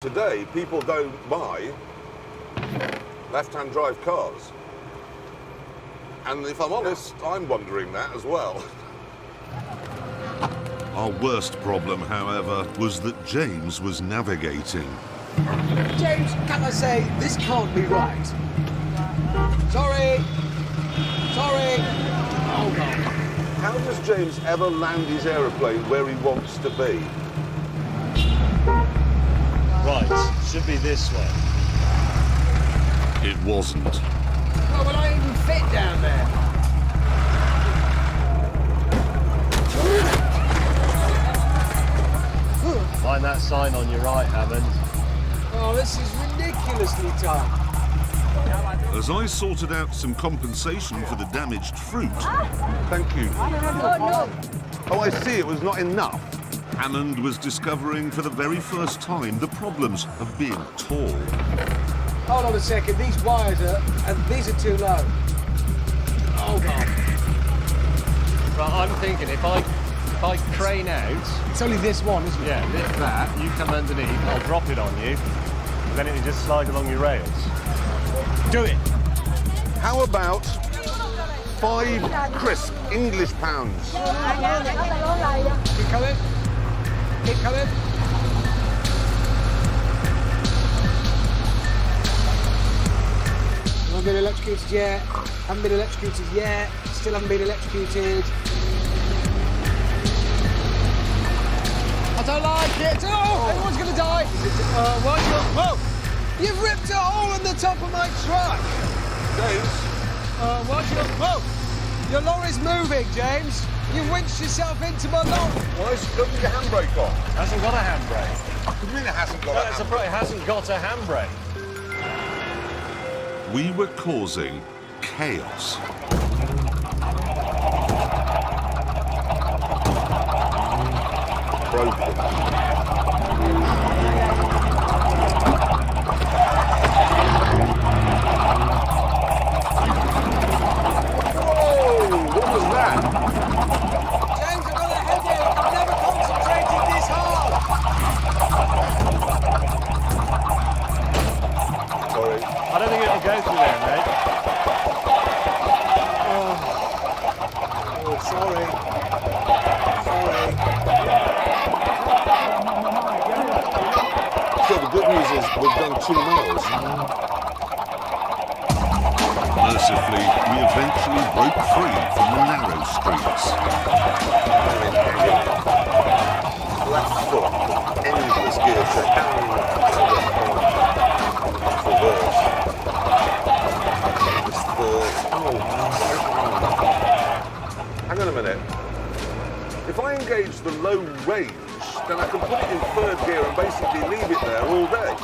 Today, people don't buy left-hand drive cars. And if I'm honest, I'm wondering that as well. Our worst problem, however, was that James was navigating. James, can I say, this can't be right. Sorry. Oh, God. How does James ever land his aeroplane where he wants to be? Right, should be this way. It wasn't. Oh, well, I even fit down there. Find that sign on your right, Hammond. Oh, this is ridiculously tight. As I sorted out some compensation for the damaged fruit, Thank you. Oh, I see, it was not enough. Hammond was discovering for the very first time the problems of being tall. Hold on a second, these wires these are too low. Oh, God. Right, I'm thinking if I crane out... It's only this one, isn't it? Yeah, lift that, you come underneath, I'll drop it on you, then it'll just slide along your rails. Do it. How about 5 crisp English pounds? Keep coming. Keep coming. Haven't been electrocuted yet. Haven't been electrocuted yet. Still haven't been electrocuted. I don't like it. Oh, everyone's going to die. Whoa! You've ripped a hole in the top of my truck. James? Whoa! Your lorry's moving, James. You've winched yourself into my lorry. Why is it got your handbrake on? Hasn't got a handbrake. What do you mean it hasn't got a That's handbrake? it hasn't got a handbrake. We were causing chaos. Broken. What was that? James, I've got a headache. I've never concentrated this hard. Sorry. I don't think it'll go through there, mate. Oh, sorry. So the good news is we've done 2 miles. Mercifully, we eventually broke free from the narrow streets. Left foot, endless gear shift, reverse. This third. Hang on a minute. If I engage the low range, then I can put it in 3rd gear and basically leave it there all day.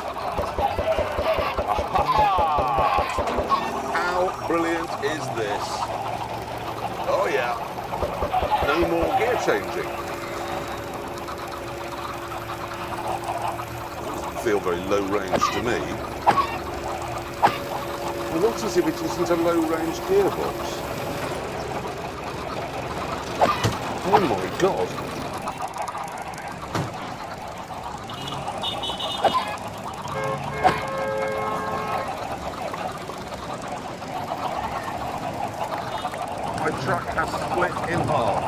How brilliant is this? Oh yeah. No more gear changing. Doesn't feel very low range to me. Well, what is if it isn't a low range gearbox? Oh my God. My truck has split in half.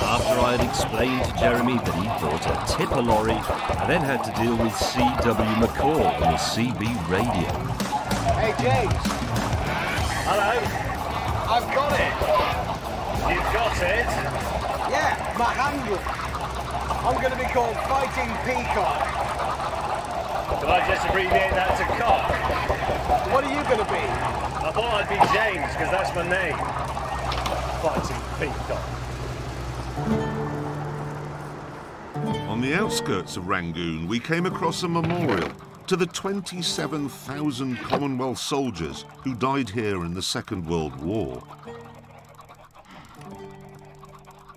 After I had explained to Jeremy that he bought a tipper lorry, I then had to deal with C.W. McCall on the CB radio. Hey, James. Hello, I've got it. you've got it. Yeah, my handle. I'm going to be called Fighting Peacock. Shall I just abbreviate that to cock? What are you going to be? I thought I'd be James, because that's my name. Fighting Peacock. On the outskirts of Rangoon, we came across a memorial to the 27,000 Commonwealth soldiers who died here in the Second World War.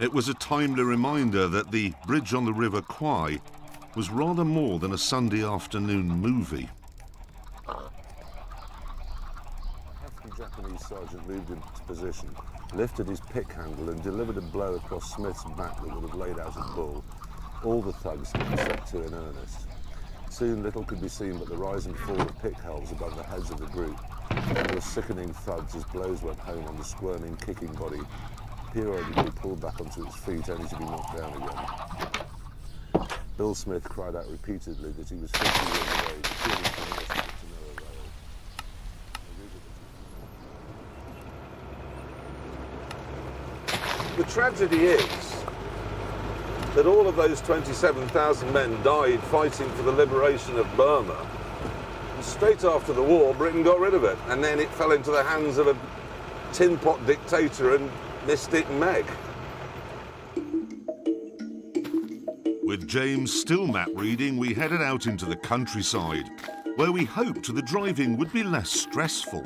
It was a timely reminder that the Bridge on the River Kwai was rather more than a Sunday afternoon movie. African Japanese sergeant moved into position. lifted his pick handle and delivered a blow across Smith's back that would have laid out a bull. All the thugs had set to in earnest. Soon little could be seen but the rise and fall of pick hells above the heads of the group. There were sickening thuds as blows went home on the squirming, kicking body, periodically pulled back onto its feet only to be knocked down again. Bill Smith cried out repeatedly that he was 50 years of age, feeling convinced to know a rail. The tragedy is that all of those 27,000 men died fighting for the liberation of Burma. And straight after the war, Britain got rid of it, and then it fell into the hands of a tin pot dictator and Mystic Meg. With James still map reading, we headed out into the countryside, where we hoped the driving would be less stressful.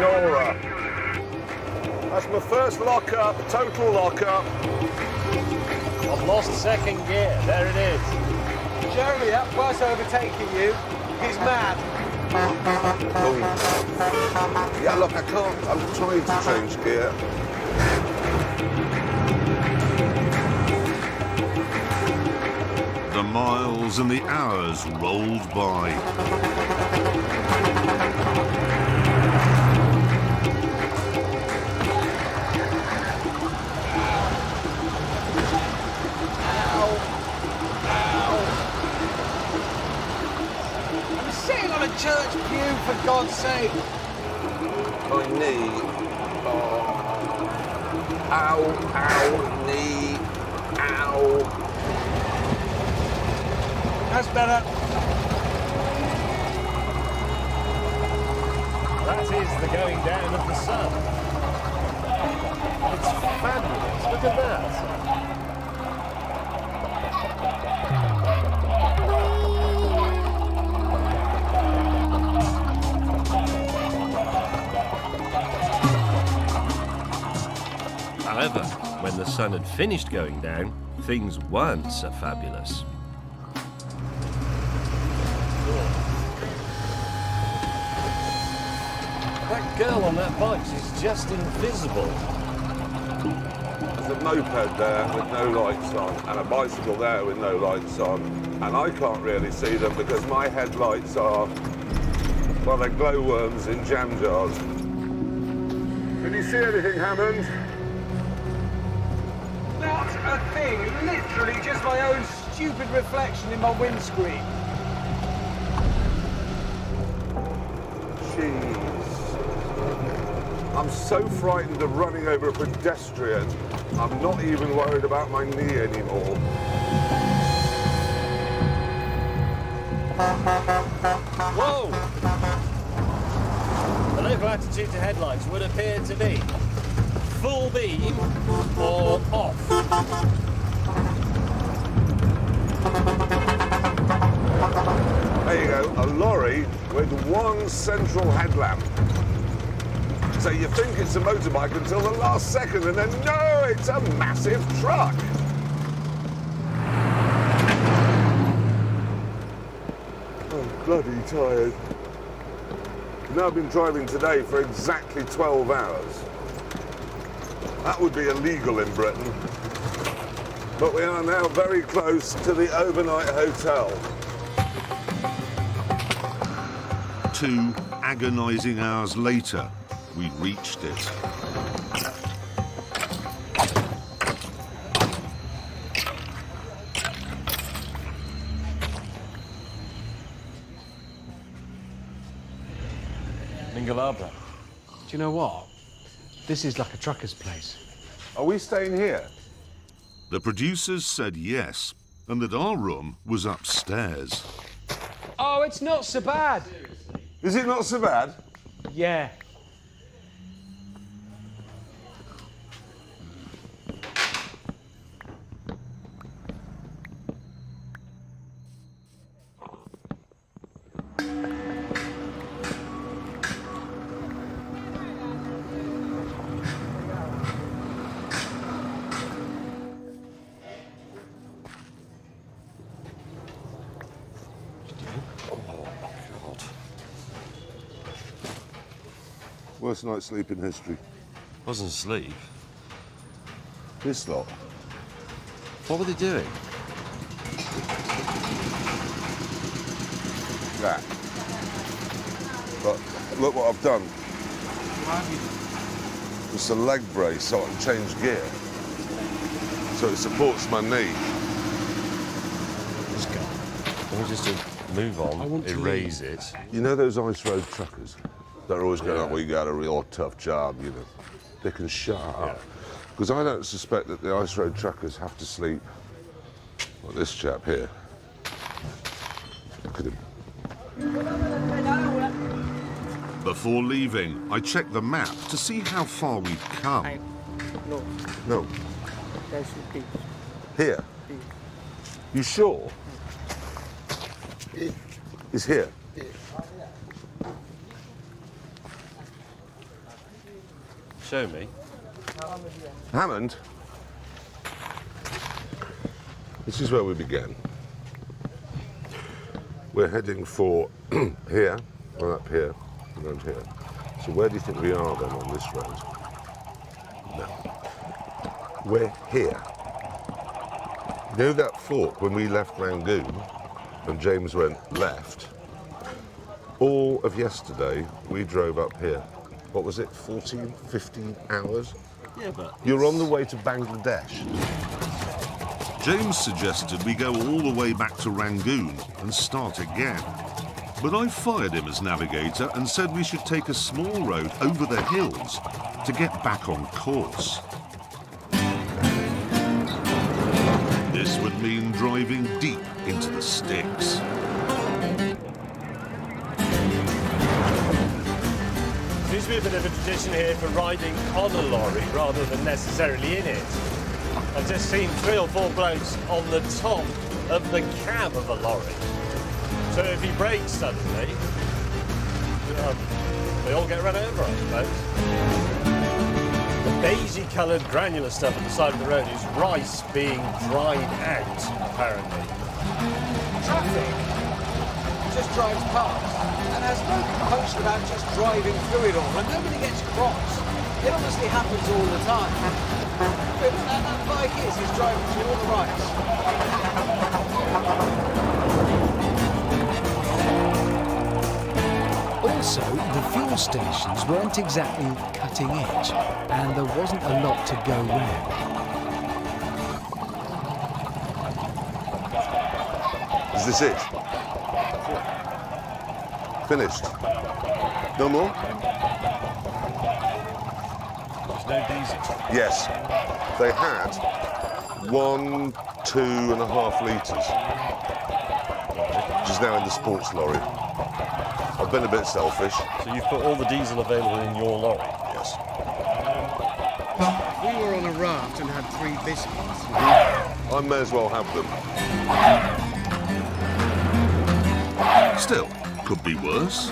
Nora. That's my first lock-up, total lock-up. I've lost second gear. There it is. Jeremy, that bus overtaking you, he's mad. Oh. Yeah, look, I can't. I'm trying to change gear. The miles and the hours rolled by. Church pew, for God's sake. My knee. Oh. Ow, ow, knee. Ow. That's better. That is the going down of the sun. It's fabulous. Look at that. However, when the sun had finished going down, things weren't so fabulous. That girl on that bike is just invisible. There's a moped there with no lights on and a bicycle there with no lights on, and I can't really see them because my headlights are, well, they're glowworms in jam jars. Can you see anything, Hammond? Not a thing. Literally just my own stupid reflection in my windscreen. Jeez. I'm so frightened of running over a pedestrian, I'm not even worried about my knee anymore. Whoa! The local attitude to headlights would appear to be full beam or off. There you go, a lorry with one central headlamp. So you think it's a motorbike until the last second, and then no, it's a massive truck. I'm bloody tired. Now I've been driving today for exactly 12 hours. That would be illegal in Britain. But we are now very close to the overnight hotel. 2 agonising hours later, we reached it. Mingalabra. Do you know what? This is like a trucker's place. Are we staying here? The producers said yes, and that our room was upstairs. Oh, it's not so bad. Is it not so bad? Yeah. Worst night's sleep in history. Wasn't asleep. This lot. What were they doing? That. But look what I've done. It's a leg brace so I can change gear. So it supports my knee. Just go. Let me just move on, erase it. You know those ice road truckers? They're always going, oh, we got a real tough job, you know. They can shut up. Because I don't suspect that the ice road truckers have to sleep like this chap here. Look at him. Before leaving, I checked the map to see how far we'd come. No. Here? You sure? It's here? Show me. Hammond? This is where we began. We're heading for here, or up here, around here. So where do you think we are then on this road? No. We're here. You know that fork when we left Rangoon and James went left? All of yesterday we drove up here. What was it, 14, 15 hours? Yeah, but... You're on the way to Bangladesh. James suggested we go all the way back to Rangoon and start again. But I fired him as navigator and said we should take a small road over the hills to get back on course. This would mean driving deep into the sticks. Seems to be a bit of a tradition here for riding on a lorry rather than necessarily in it. I've just seen 3 or 4 blokes on the top of the cab of a lorry. So if he brakes suddenly, they all get run over, I suppose. The beigey coloured granular stuff at the side of the road is rice being dried out, apparently. Traffic just drives past and has no compunction about just driving through it all, and nobody gets cross. It obviously happens all the time. But that bike is driving through all the rights. Also, the fuel stations weren't exactly cutting edge, and there wasn't a lot to go round. Is this it? Finished? No more? There's no diesel. Yes. They had 1, 2.5 litres, which is now in the sports lorry. I've been a bit selfish. So you've put all the diesel available in your lorry? Yes. We were on a raft and had 3 biscuits. I may as well have them. Still, could be worse.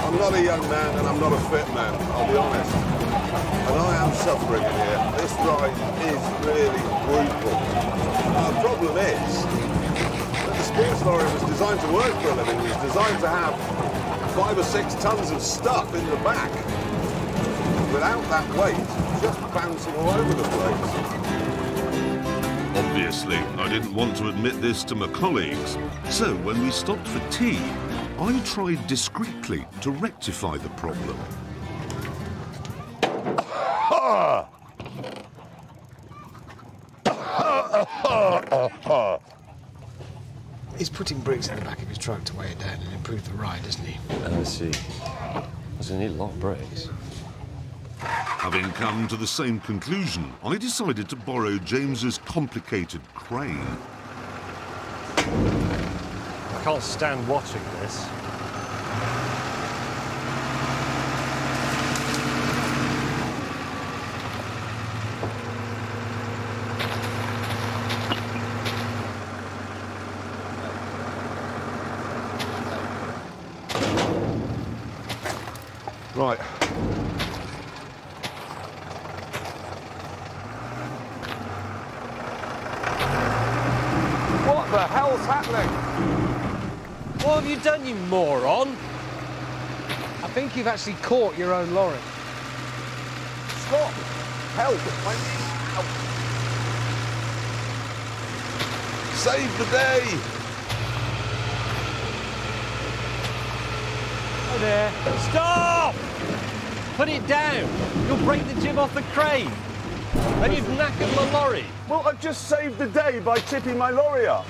I'm not a young man and I'm not a fit man, I'll be honest. And I am suffering in here. This ride is really brutal. The problem is that the sports lorry was designed to work for a living. It was designed to have 5 or 6 tons of stuff in the back. Without that weight, just bouncing all over the place. Obviously, I didn't want to admit this to my colleagues, so when we stopped for tea, I tried discreetly to rectify the problem. He's putting bricks in the back of his truck to weigh it down and improve the ride, isn't he? I see. Does it need a lot of brakes? Having come to the same conclusion, I decided to borrow James's complicated crane. I can't stand watching this. Right. What the hell's happening? What have you done, you moron? I think you've actually caught your own lorry. Stop! Help! I need help! Save the day! Oh there. Stop! Put it down. You'll break the jib off the crane. And you've knackered my lorry. Well, I've just saved the day by tipping my lorry up.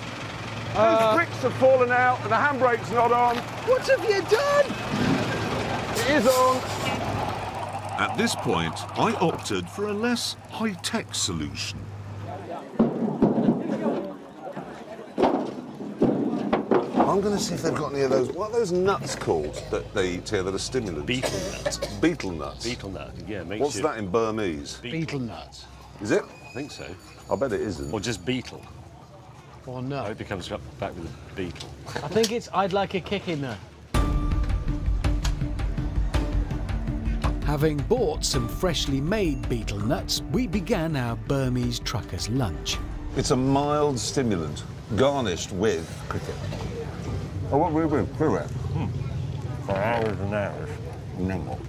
Those bricks have fallen out and the handbrake's not on. What have you done? It is on. At this point, I opted for a less high-tech solution. I'm going to see if they've got any of those. What are those nuts called that they eat here that are stimulants? Beetle nut. Beetle nuts. Beetle nut, yeah. Makes What's you that in Burmese? Beetle nuts. Is it? I think so. I bet it isn't. Or just beetle. Or I no. hope he comes back with a beetle. I think it's I'd like a kick in there. Having bought some freshly made beetle nuts, we began our Burmese trucker's lunch. It's a mild stimulant, garnished with cricket. Oh, what we do? Cricket? For hours and hours. No.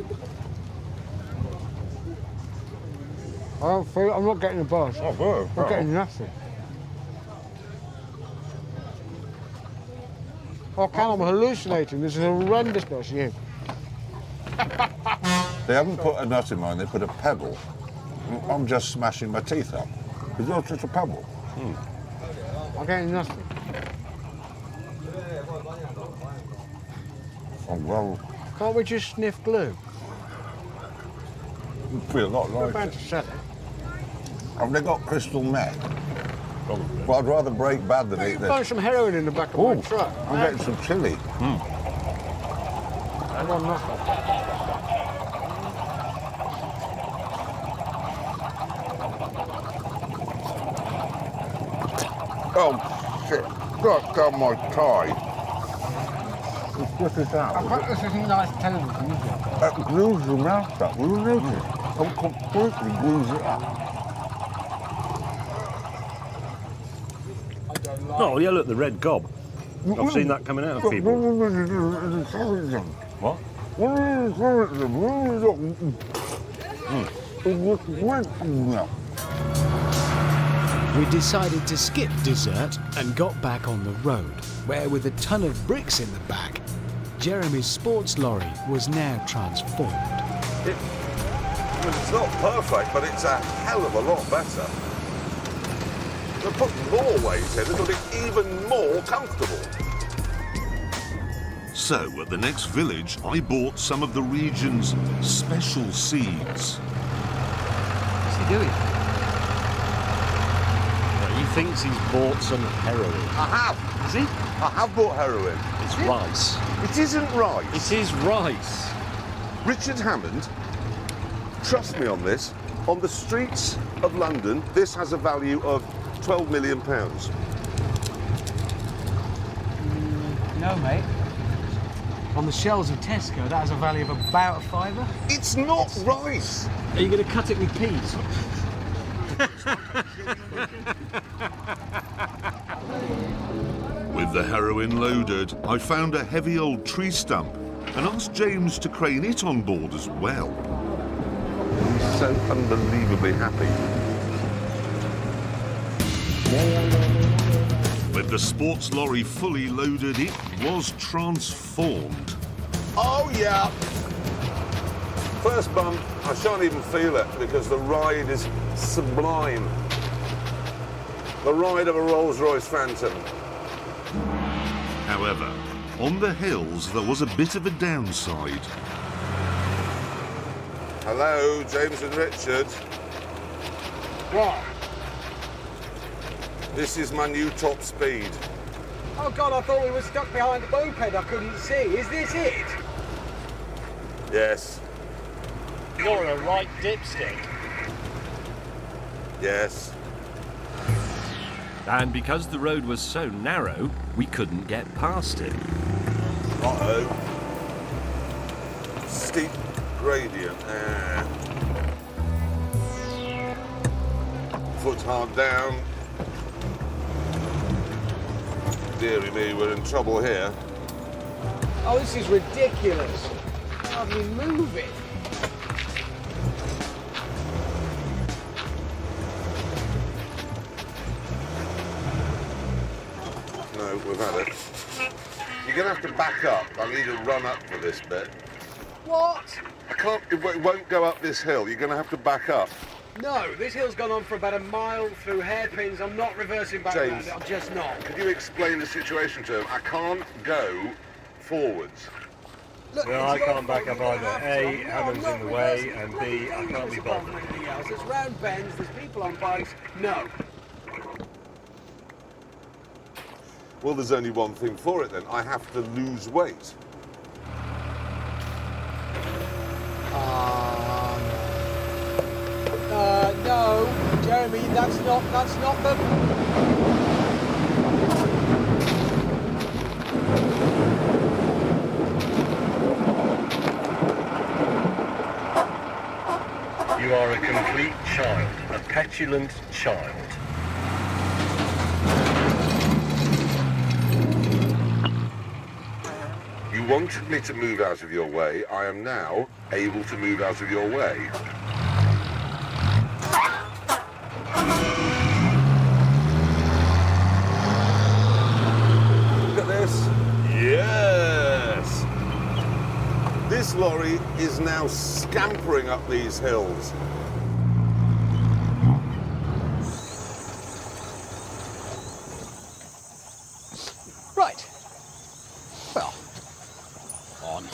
I don't feel I'm not getting a buzz. Oh, good. I'm getting nothing. Oh, Cal, I'm hallucinating. This is horrendousness, you. They haven't put a nut in mine, they put a pebble. I'm just smashing my teeth up. It's not just a pebble. I'm getting nothing. Oh, well, Can't we just sniff glue? you feel a lot I'm like about it. to sell it. Have they got crystal meth? Well, I'd rather break bad than eat Find this. some heroin in the back of Oh, my truck. I'm getting some chili. I got nothing. Oh, shit. Got down my tie. It's just I out. bet this isn't nice television, is it? That glues your mouth up. Will you notice? I'm completely glues it up. Oh, yeah, look, the red gob. I've seen that coming out of people. What? We decided to skip dessert and got back on the road, where with a ton of bricks in the back, Jeremy's sports lorry was now transformed. It's not perfect, but it's a hell of a lot better. They'll put more weight in, it'll be even more comfortable. So, at the next village, I bought some of the region's special seeds. What's he doing? He thinks he's bought some heroin. I have. Is he? I have bought heroin. It's rice. It isn't rice. It is rice. Richard Hammond, trust me on this, on the streets of London, this has a value of £12 million. No, mate. On the shelves of Tesco, that has a value of about a £5. It's not rice. Are you going to cut it with peas? With the heroin loaded, I found a heavy old tree stump and asked James to crane it on board as well. I'm so unbelievably happy. With the sports lorry fully loaded, it was transformed. Oh, yeah. First bump, I shan't even feel it because the ride is sublime. The ride of a Rolls-Royce Phantom. However, on the hills there was a bit of a downside. Hello, James and Richard. What? This is my new top speed. Oh, God, I thought we were stuck behind a moped I couldn't see. Is this it? Yes, You're a right dipstick. yes. And because the road was so narrow, we couldn't get past it. Uh-oh. Steep gradient. Foot hard down. dearie me, we're in trouble here. Oh, this is ridiculous. Hardly move it. No, we've had it. You're going to have to back up. I need to run up for this bit. What? I can't, it won't go up this hill. You're going to have to back up. No, this hill's gone on for about a mile through hairpins. I'm not reversing back around James, it. I'm just not. Could you explain the situation to him? I can't go forwards. Look, Well, it's I your can't back fault, up you either. have to. A, No, Hammond's I'm in the not way, reversing. and I'm B, not I can't be doing this apart bothered. from anything else. There's round bends, there's people on bikes. No. Well, there's only one thing for it then. I have to lose weight. No, Jeremy, that's not the... You are a complete child, a petulant child. You wanted me to move out of your way. I am now able to move out of your way. Look at this. Yes! This lorry is now scampering up these hills. Right. Well, on.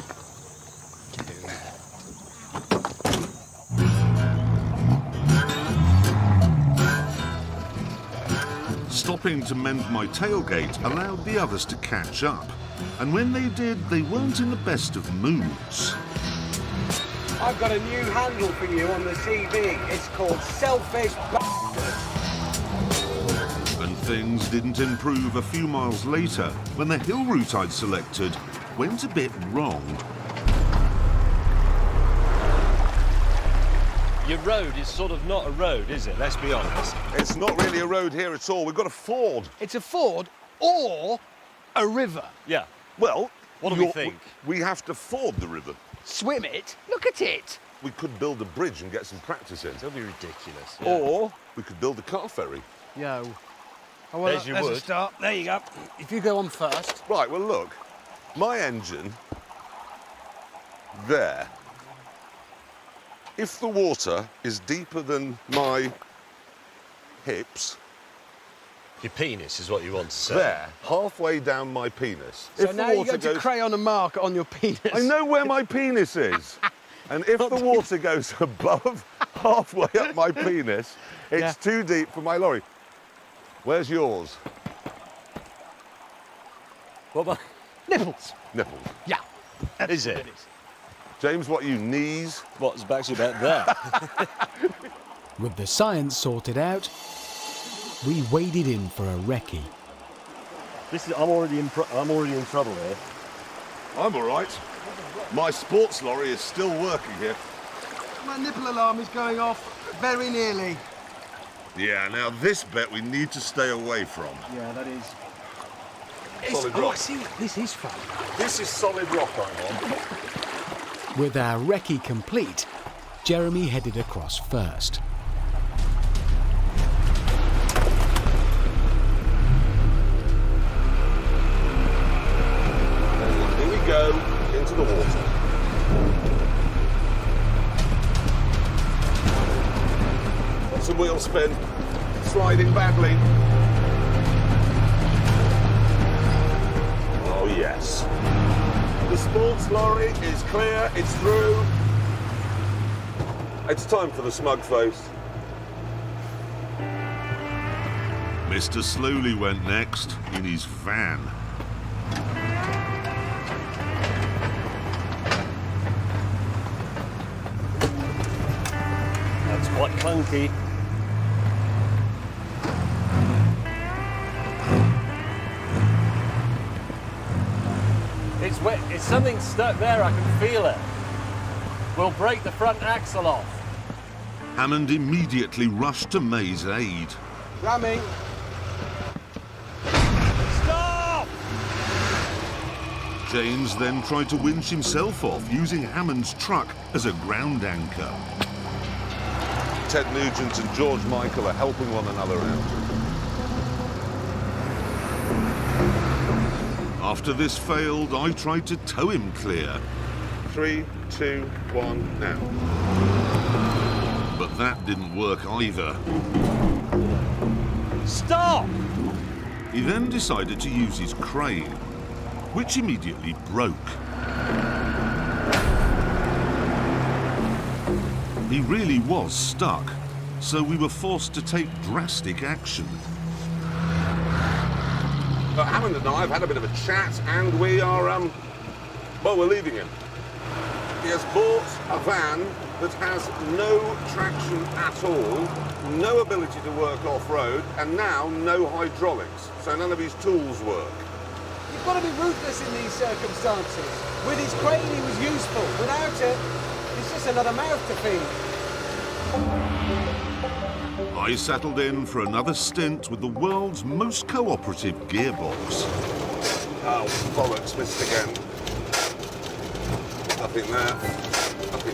Stopping to mend my tailgate allowed the others to catch up. And when they did, they weren't in the best of moods. I've got a new handle for you on the CV. It's called Selfish Bastard. And things didn't improve a few miles later when the hill route I'd selected went a bit wrong. Your road is sort of not a road, is it? Let's be honest. It's not really a road here at all. We've got a ford. It's a ford or a river. Yeah. Well, What do we think? We have to ford the river. Swim it? Look at it. We could build a bridge and get some practice in. It'll be ridiculous. Yeah. Or we could build a car ferry. Yo. Oh, well, There's your there's a wood. start. There you go. If you go on first. Right, well, look. My engine, there. If the water is deeper than my hips, Your penis is what you want to say. there, halfway down my penis. So if the now you water go to crayon a mark on your penis. I know where my penis is. And if the water goes above halfway up my penis, it's Yeah. too deep for my lorry. Where's yours? What about... Nipples. Nipples. Yeah. Is it? James, what are you, knees? What's actually about there? With the science sorted out, we waded in for a recce. I'm already in trouble here. I'm all right. My sports lorry is still working here. My nipple alarm is going off very nearly. Yeah, now this bit we need to stay away from. Yeah, that is. Solid I rock. see. This is fun. This is solid rock I'm on. With our recce complete, Jeremy headed across first. And here we go into the water. Lots of wheel spin, sliding badly. Oh yes. The sports lorry is clear, it's through. It's time for the smug face. Mr. Slowly went next in his van. That's quite clunky. It's wet. It's something stuck there. I can feel it. We'll break the front axle off. Hammond immediately rushed to May's aid. Ramming. Stop! James then tried to winch himself off using Hammond's truck as a ground anchor. Ted Nugent and George Michael are helping one another out. After this failed, I tried to tow him clear. 3, 2, 1, now. But that didn't work either. Stop! He then decided to use his crane, which immediately broke. He really was stuck, so we were forced to take drastic action. Hammond and I have had a bit of a chat, and we are, well, we're leaving him. He has bought a van that has no traction at all, no ability to work off-road, and now no hydraulics, so none of his tools work. You've got to be ruthless in these circumstances. With his crane, he was useful. Without it, it's just another mouth to feed. I settled in for another stint with the world's most cooperative gearbox. Oh, bollocks, missed again. Nothing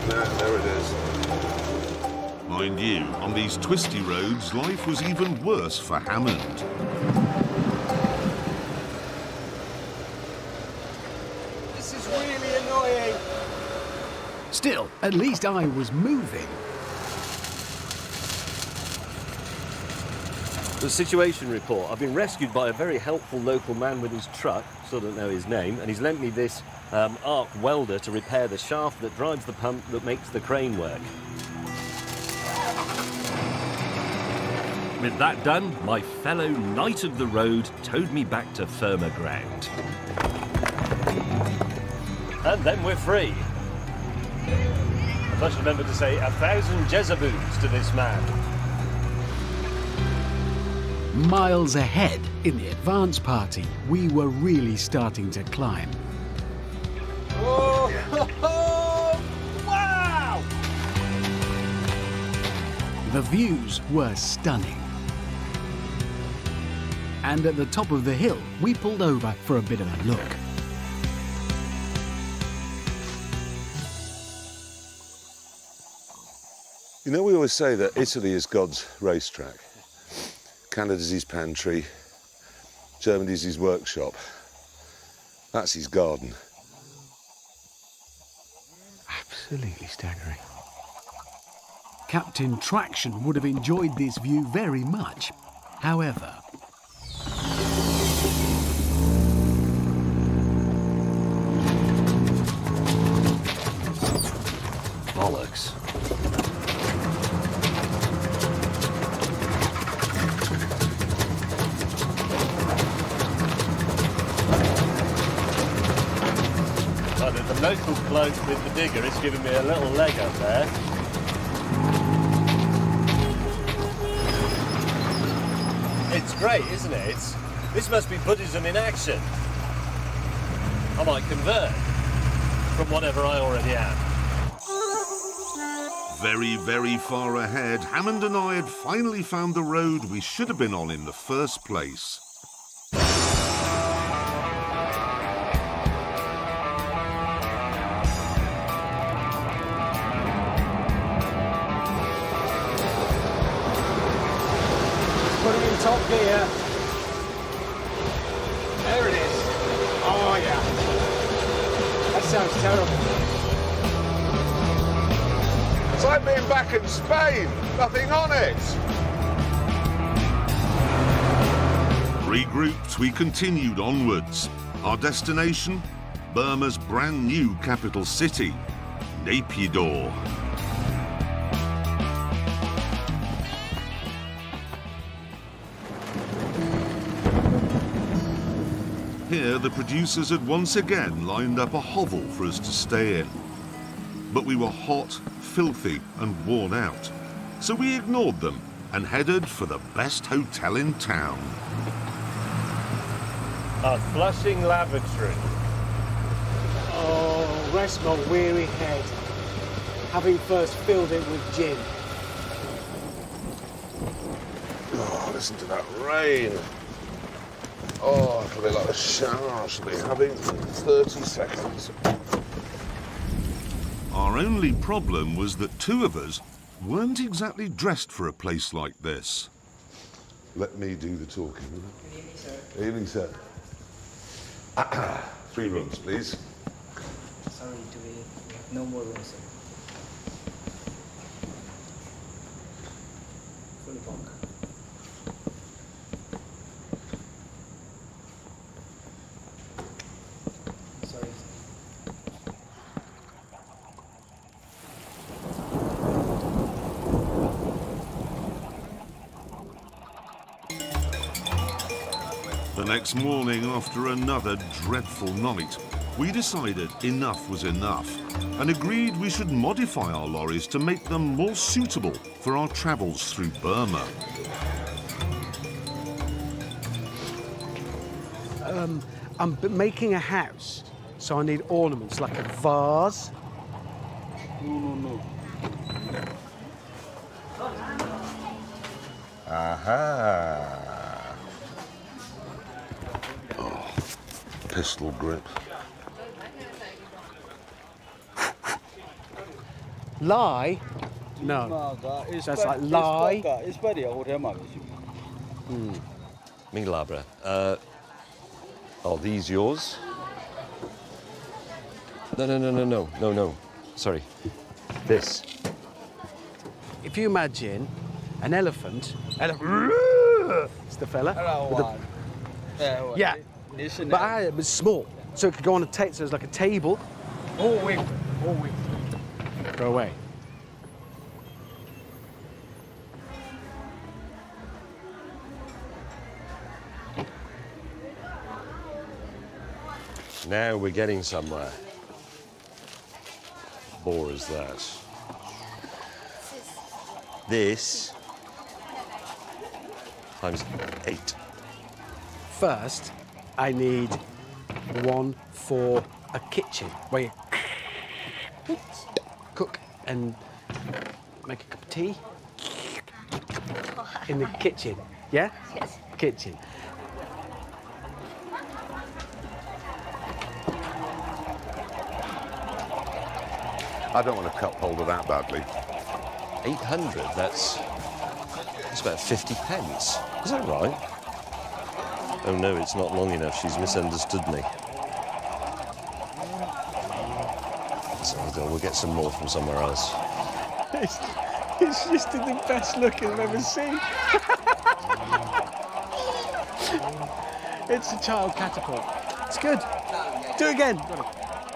there, there it is. Mind you, on these twisty roads, life was even worse for Hammond. This is really annoying. Still, at least I was moving. The situation report. I've been rescued by a very helpful local man with his truck, still don't know his name, and he's lent me this arc welder to repair the shaft that drives the pump that makes the crane work. With that done, my fellow knight of the road towed me back to firmer ground. And then we're free. I must remember to say 1,000 Jezaboos to this man. Miles ahead in the advance party, we were really starting to climb. Oh, wow! The views were stunning. And at the top of the hill, we pulled over for a bit of a look. You know, we always say that Italy is God's racetrack. Canada's his pantry, Germany's his workshop. That's his garden. Absolutely staggering. Captain Traction would have enjoyed this view very much. However, Bollocks. The local bloke with the digger is giving me a little leg up there. It's great, isn't it? This must be Buddhism in action. I might convert from whatever I already am. Very, very far ahead, Hammond and I had finally found the road we should have been on in the first place. Putting in top gear. There it is. Oh, yeah. That sounds terrible. It's like being back in Spain, nothing on it. Regrouped, we continued onwards. Our destination? Burma's brand new capital city, Naypyidaw. Here, the producers had once again lined up a hovel for us to stay in. But we were hot, filthy, and worn out. So we ignored them and headed for the best hotel in town. A Flushing lavatory. Oh, rest my weary head. Having first filled it with gin. Oh, listen to that rain. Oh, it'll be like a shower I shall be having in 30 seconds. Our only problem was that two of us weren't exactly dressed for a place like this. Let me do the talking. Good evening, sir. Evening, sir. 3 rooms, please. Sorry, we have no more rooms, sir. Fully booked. Sorry. The next morning, after another dreadful night, we decided enough was enough and agreed we should modify our lorries to make them more suitable for our travels through Burma. I'm making a house, so I need ornaments like a vase. No. Aha! Oh, pistol grip. Lie? No. That's like lie. Minglabra. Are these yours? No. Sorry. This. If you imagine an elephant, it's the fella. Yeah, but it was small, so it could go on a table. So it's like a table. Oh wait. Go away. Now we're getting somewhere. Bore is that? This times 8. First, I need one for a kitchen where you cook and make a cup of tea in the kitchen. Yeah? Yes. Kitchen. I don't want a cup holder that badly. 800, that's about 50 pence. Is that right? Oh no, it's not long enough. She's misunderstood me. So we'll get some more from somewhere else. It's just the best look I've ever seen. It's a child catapult. It's good. Do it again.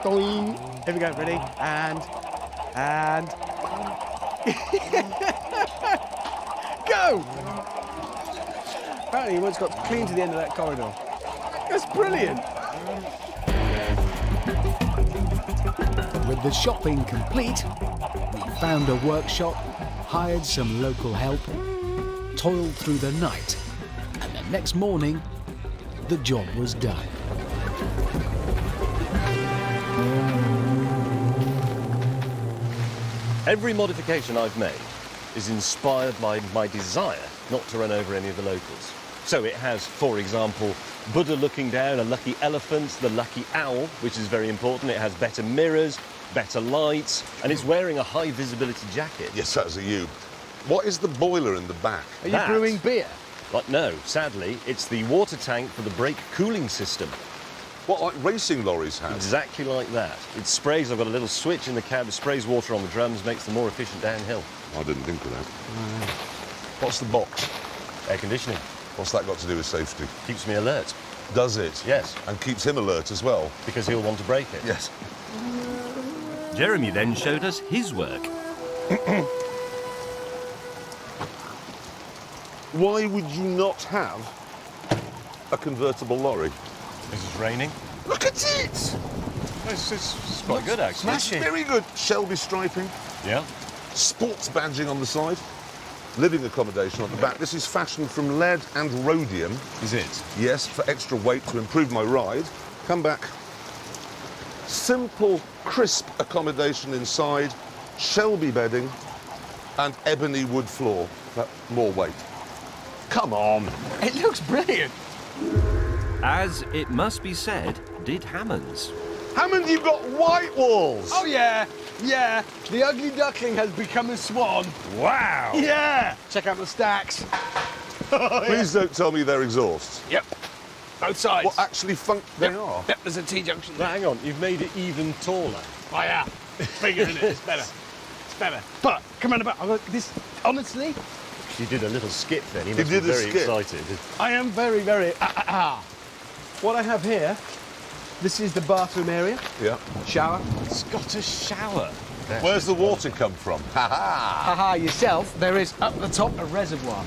Boing. Here we go. Ready? And. Go! Apparently, he once got clean to the end of that corridor. That's brilliant. With the shopping complete, we found a workshop, hired some local help, toiled through the night, and the next morning, the job was done. Every modification I've made is inspired by my desire not to run over any of the locals. So it has, for example, Buddha looking down, a lucky elephant, the lucky owl, which is very important. It has better mirrors, better lights, and it's wearing a high visibility jacket. Yes, that's a you. What is the boiler in the back? Are you brewing beer? But no, sadly, it's the water tank for the brake cooling system. What, like racing lorries have? Exactly like that. It sprays, I've got a little switch in the cab, it sprays water on the drums, makes them more efficient downhill. I didn't think of that. What's the box? Air conditioning. What's that got to do with safety? Keeps me alert. Does it? Yes. And keeps him alert as well? Because he'll want to break it. Yes. Jeremy then showed us his work. Why would you not have a convertible lorry? This is raining. Look at it! It's quite good, actually. It's very good. Shelby striping, Yeah. sports badging on the side, living accommodation on the back. This is fashioned from lead and rhodium. Is it? Yes, for extra weight to improve my ride. Come back. Simple, crisp accommodation inside, Shelby bedding, and ebony wood floor. But more weight. Come on. It looks brilliant. As it must be said, did Hammond's. Hammond, you've got white walls! Oh, yeah. The ugly duckling has become a swan. Wow! Yeah. Check out the stacks. Please don't tell me they're exhausts. Yep. Both sides. What actually they are? Yep, there's a T-junction But there. hang on, you've made it even taller. Oh, yeah. It's bigger, isn't it? It's better. It's better. But, come on about this, honestly, You did a little skip then. He He must be did a very skip. excited. I am very, very... What I have here, this is the bathroom area. Yeah. Shower. It's got a shower. Where's the water come from? Ha ha! Haha, yourself, there is up the top a reservoir.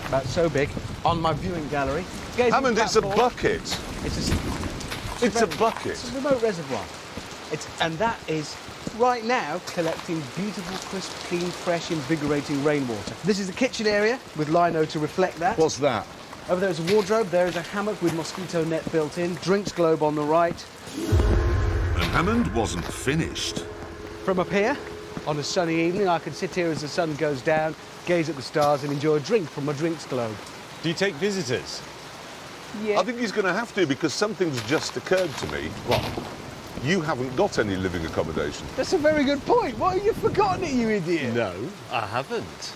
About so big, on my viewing gallery. Gazing Hammond, it's a platform. bucket. It's a bucket. It's a remote reservoir. And that is right now collecting beautiful, crisp, clean, fresh, invigorating rainwater. This is the kitchen area with lino to reflect that. What's that? Over there is a wardrobe. There is a hammock with mosquito net built in. Drinks globe on the right. And Hammond wasn't finished. From up here, on a sunny evening, I can sit here as the sun goes down, gaze at the stars and enjoy a drink from my drinks globe. Do you take visitors? Yeah. I think he's going to have to because something's just occurred to me. What? You haven't got any living accommodation. That's a very good point. Why have you forgotten it, you idiot? No, I haven't.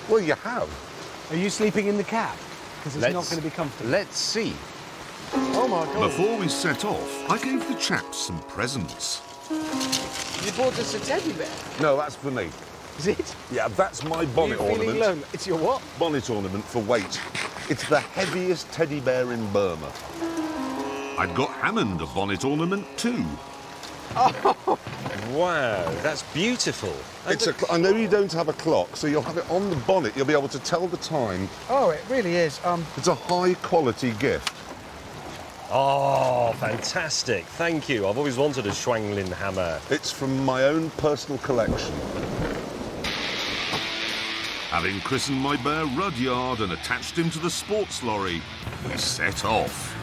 Well, you have. Are you sleeping in the cab? Because it's not going to be comfortable. Let's see. Oh my God. Before we set off, I gave the chaps some presents. You bought us a teddy bear. No, that's for me. Is it? Yeah, that's my Are bonnet you feeling ornament. lonely? It's your what? Bonnet ornament for weight. It's the heaviest teddy bear in Burma. I'd got Hammond a bonnet ornament too. Wow, that's beautiful. I know you don't have a clock, so you'll have it on the bonnet. You'll be able to tell the time. Oh, it really is. It's a high-quality gift. Oh, fantastic. Thank you. I've always wanted a Schwanglin hammer. It's from my own personal collection. Having christened my bear Rudyard and attached him to the sports lorry, we set off.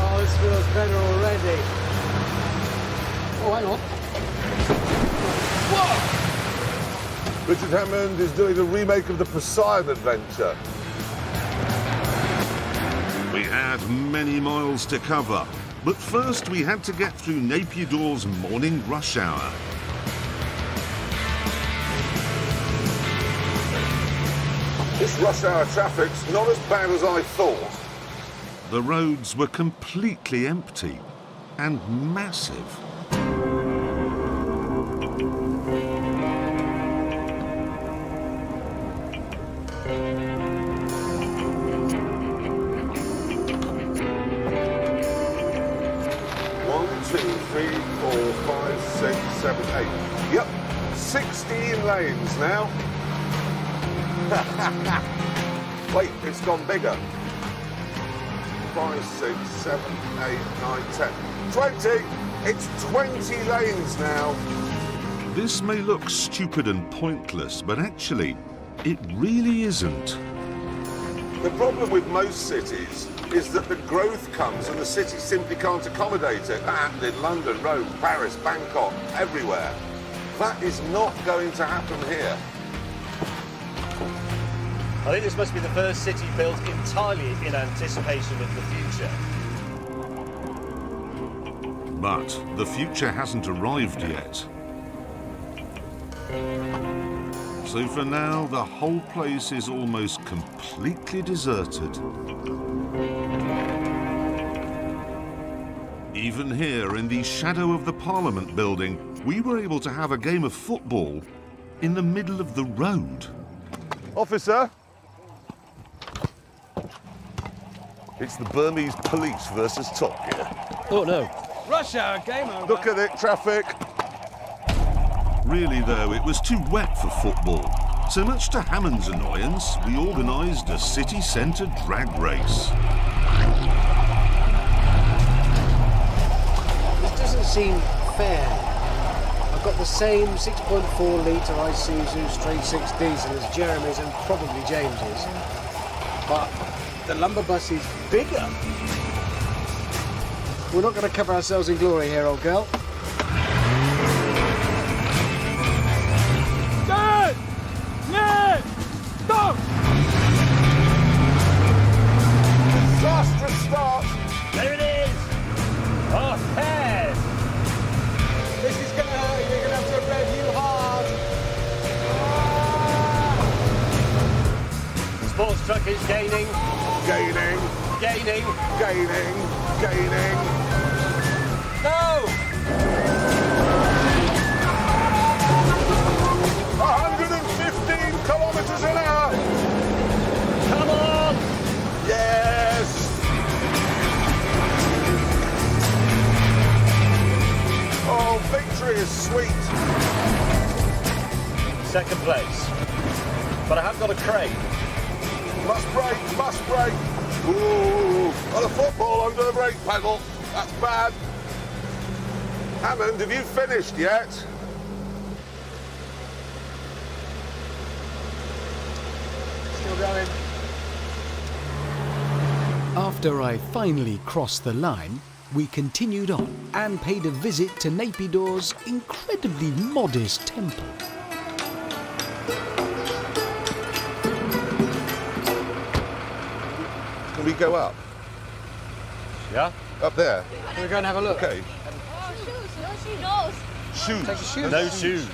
Oh, this feels better already. Oh, hang on. Whoa! Richard Hammond is doing a remake of the Poseidon adventure. We had many miles to cover, but first we had to get through Napier Door's morning rush hour. This rush hour traffic's not as bad as I thought. The roads were completely empty and massive. One, two, three, 4, 5, 6, 7, 8. Yep, 16 lanes now. Wait, it's gone bigger. 5, 6, 7, 8, 9, 10. 20! It's 20 lanes now. This may look stupid and pointless, but actually, it really isn't. The problem with most cities is that the growth comes and the city simply can't accommodate it. That happened in London, Rome, Paris, Bangkok, everywhere. That is not going to happen here. I think this must be the first city built entirely in anticipation of the future. But the future hasn't arrived yet. So for now, the whole place is almost completely deserted. Even here in the shadow of the Parliament building, we were able to have a game of football in the middle of the road. Officer? It's the Burmese police versus Top Gear. Oh, no. Rush hour, game over. Look at it, traffic. Really, though, it was too wet for football. So much to Hammond's annoyance, we organised a city centre drag race. This doesn't seem fair. I've got the same 6.4 litre Isuzu straight 6 diesel as Jeremy's and probably James's. But the lumber bus is bigger. We're not going to cover ourselves in glory here, old girl. Sports truck is gaining. Gaining, Gaining. gaining, gaining. No! 115 kilometres an hour. Come on! Yes. Oh, victory is sweet. Second place. But I have got a crane. Must brake, must brake. Ooh, got a football under the brake pedal. That's bad. Hammond, have you finished yet? Still going. After I finally crossed the line, we continued on and paid a visit to Naypyidar's incredibly modest temple. Can we go up? Yeah? Up there? Can we go and have a look? Okay. Shoes. Take your shoes No off. shoes.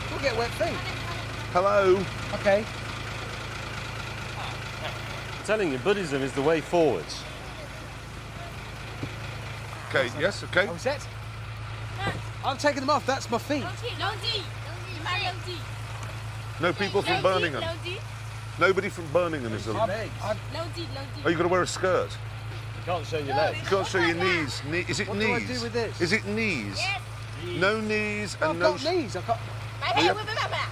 We'll get wet feet. Hello. Okay. I'm telling you, Buddhism is the way forwards. Okay, yes, okay. Are we set? I'm taking them off. That's my feet. No people from Birmingham. Nobody from Birmingham is allowed. Oh, you've got to wear a skirt. You can't show your legs. You can't show your knees. Is it What do I knees? do with this? Is it knees? No knees and I've no... got knees. I've got... Yep.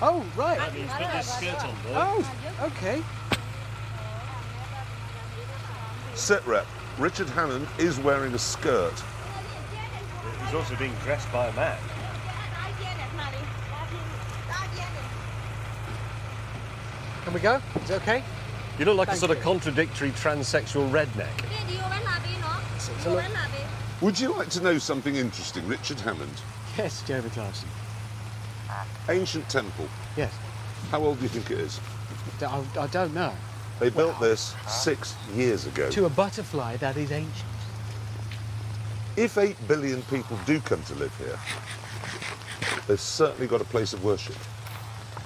Oh, right. That means put your skirt on, boy. Oh, okay. Sit rep. Richard Hammond is wearing a skirt. He's also being dressed by a man. Can we go? Is it okay? You look like Thank a sort of you. contradictory transsexual redneck. So look. Would you like to know something interesting, Richard Hammond? Yes, Jeremy Clarkson. Ancient temple. Yes. How old do you think it is? I don't know. They built this 6 years ago. To a butterfly, that is ancient. If 8 billion people do come to live here, they've certainly got a place of worship.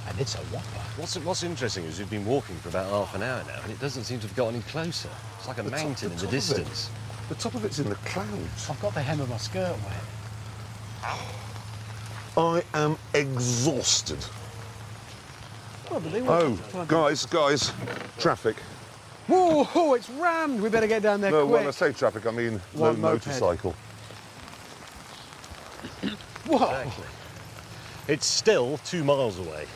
And it's a whopper. What's interesting is we've been walking for about half an hour now and it doesn't seem to have got any closer. It's like a mountain in the distance. The top of it's in the clouds. I've got the hem of my skirt wet. I am exhausted. Well, but they Oh, were- guys, traffic. Whoa, whoa, it's rammed. We better get down there No, quick. when I say traffic, I mean no One moped. motorcycle. Whoa. Exactly. It's still 2 miles away.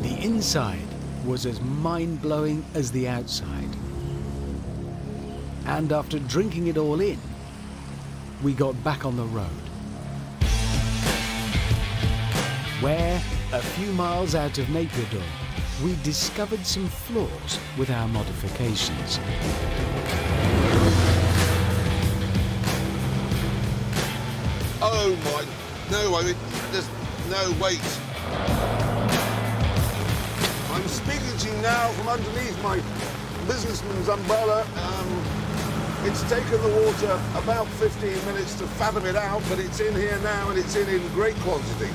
The inside was as mind-blowing as the outside. And after drinking it all in, we got back on the road. Where, a few miles out of Naypyidaw, we discovered some flaws with our modifications. Oh my, no, I mean, there's no, wait. I'm speaking to you now from underneath my businessman's umbrella. It's taken the water about 15 minutes to fathom it out, but it's in here now and it's in great quantity.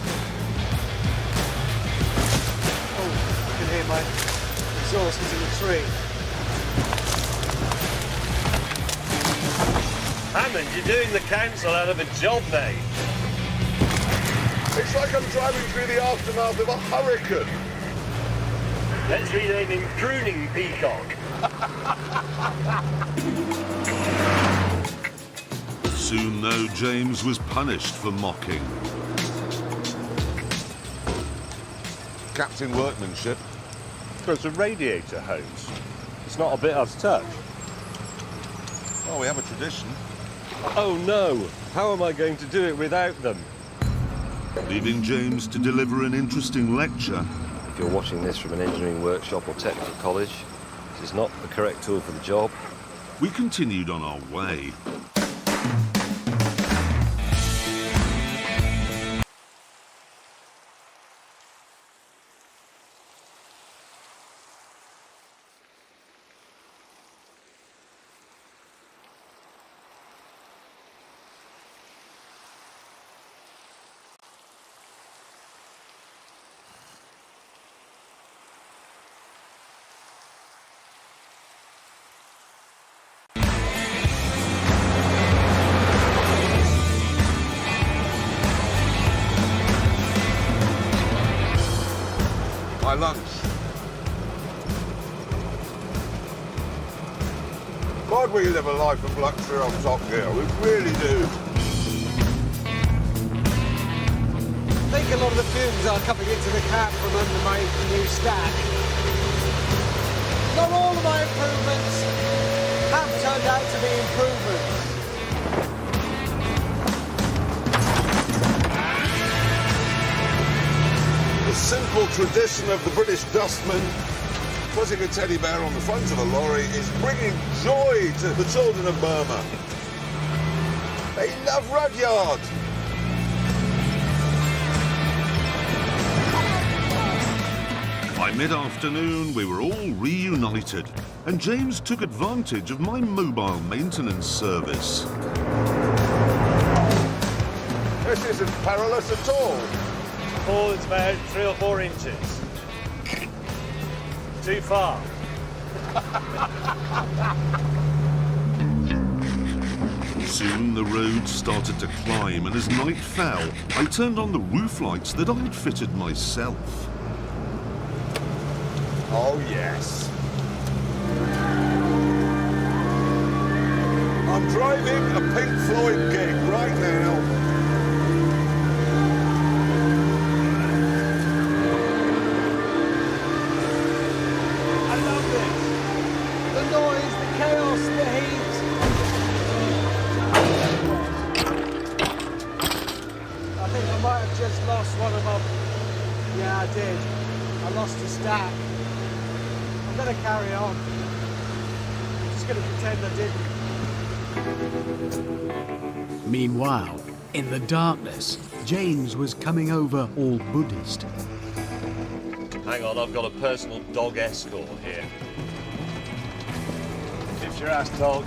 Oh, I can hear my exhaust hitting the tree. Hammond, you're doing the council out of a job, mate. It's like I'm driving through the aftermath of a hurricane. Let's rename him Pruning Peacock. Soon, though, James was punished for mocking. Captain Workmanship. It's a radiator hose. It's not a bit I've touched. Oh, we have a tradition. Oh no! How am I going to do it without them? Leaving James to deliver an interesting lecture. If you're watching this from an engineering workshop or technical college, this is not the correct tool for the job. We continued on our way. we live a life of luxury on Top Gear. We really do. I think a lot of the fumes are coming into the cab from under my new stack. Not all of my improvements have turned out to be improvements. The simple tradition of the British dustman putting a teddy bear on the front of a lorry is bringing joy to the children of Burma. They love Rudyard. By mid-afternoon, we were all reunited, and James took advantage of my mobile maintenance service. This isn't perilous at all. Oh, it's about 3 or 4 inches. Too far. Soon the road started to climb, and as night fell, I turned on the roof lights that I'd fitted myself. Oh, yes. I'm driving a Pink Floyd gig right now. I love this. The noise, the chaos, the heat. I think I might have just lost one of my... Yeah, I did. I lost a stack. I'm going to carry on. I'm just going to pretend I didn't. Meanwhile, in the darkness, James was coming over all Buddhist. Hang on, I've got a personal dog escort here. It's your ass, dog.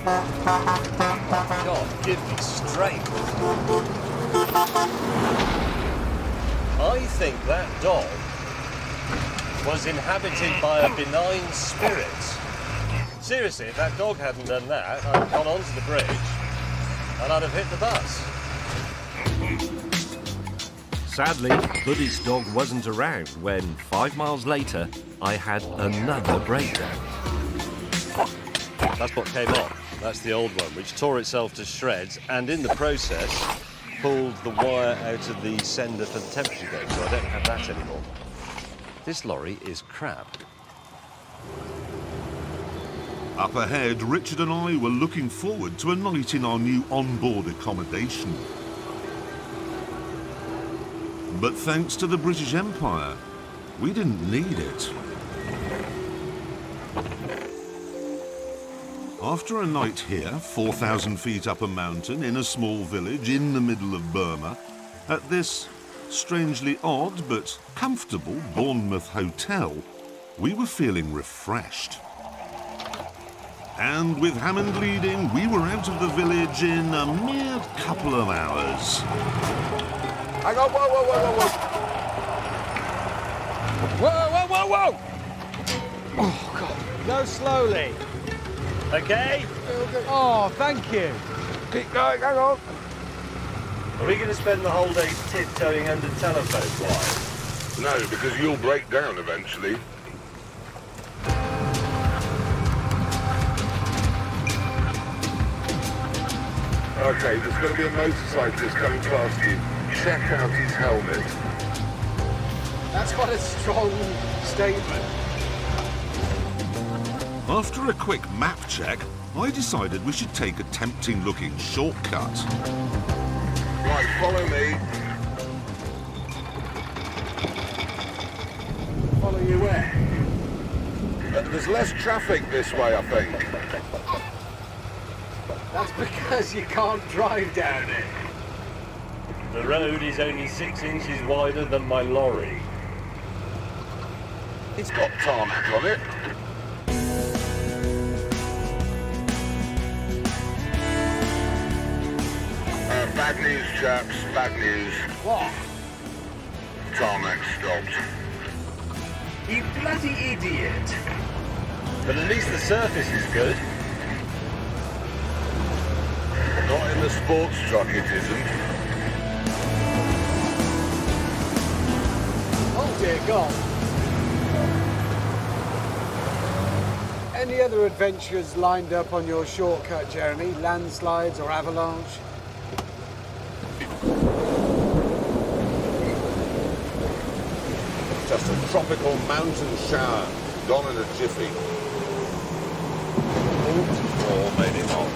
God, give me strength. I think that dog was inhabited by a benign spirit. Seriously, if that dog hadn't done that, I'd have gone onto the bridge and I'd have hit the bus. Sadly, Buddy's dog wasn't around when, 5 miles later, I had another breakdown. That's what came off. That's the old one, which tore itself to shreds and in the process pulled the wire out of the sender for the temperature gauge, so I don't have that anymore. This lorry is crap. Up ahead, Richard and I were looking forward to a night in our new onboard accommodation. But thanks to the British Empire, we didn't need it. After a night here, 4,000 feet up a mountain in a small village in the middle of Burma, at this strangely odd but comfortable Bournemouth hotel, we were feeling refreshed. And with Hammond leading, we were out of the village in a mere couple of hours. Hang on, whoa, whoa, whoa, whoa, whoa. Whoa, whoa, whoa, whoa! Oh, God. Go slowly. Okay? Oh, thank you. Keep going, hang on. Are we going to spend the whole day tiptoeing under telephone wires? No, because you'll break down eventually. Okay, there's going to be a motorcyclist coming past you. Check out his helmet. That's quite a strong statement. After a quick map check, I decided we should take a tempting-looking shortcut. Right, follow me. Follow you where? There's less traffic this way, I think. That's because you can't drive down it. The road is only 6 inches wider than my lorry. It's got tarmac on it. Bad news, chaps, bad news. What? Tarmac stopped. You bloody idiot! But at least the surface is good. Not in the sports truck, it isn't. Oh dear God. Any other adventures lined up on your shortcut, Jeremy? Landslides or avalanche? Just a tropical mountain shower, gone in a jiffy. All made it on.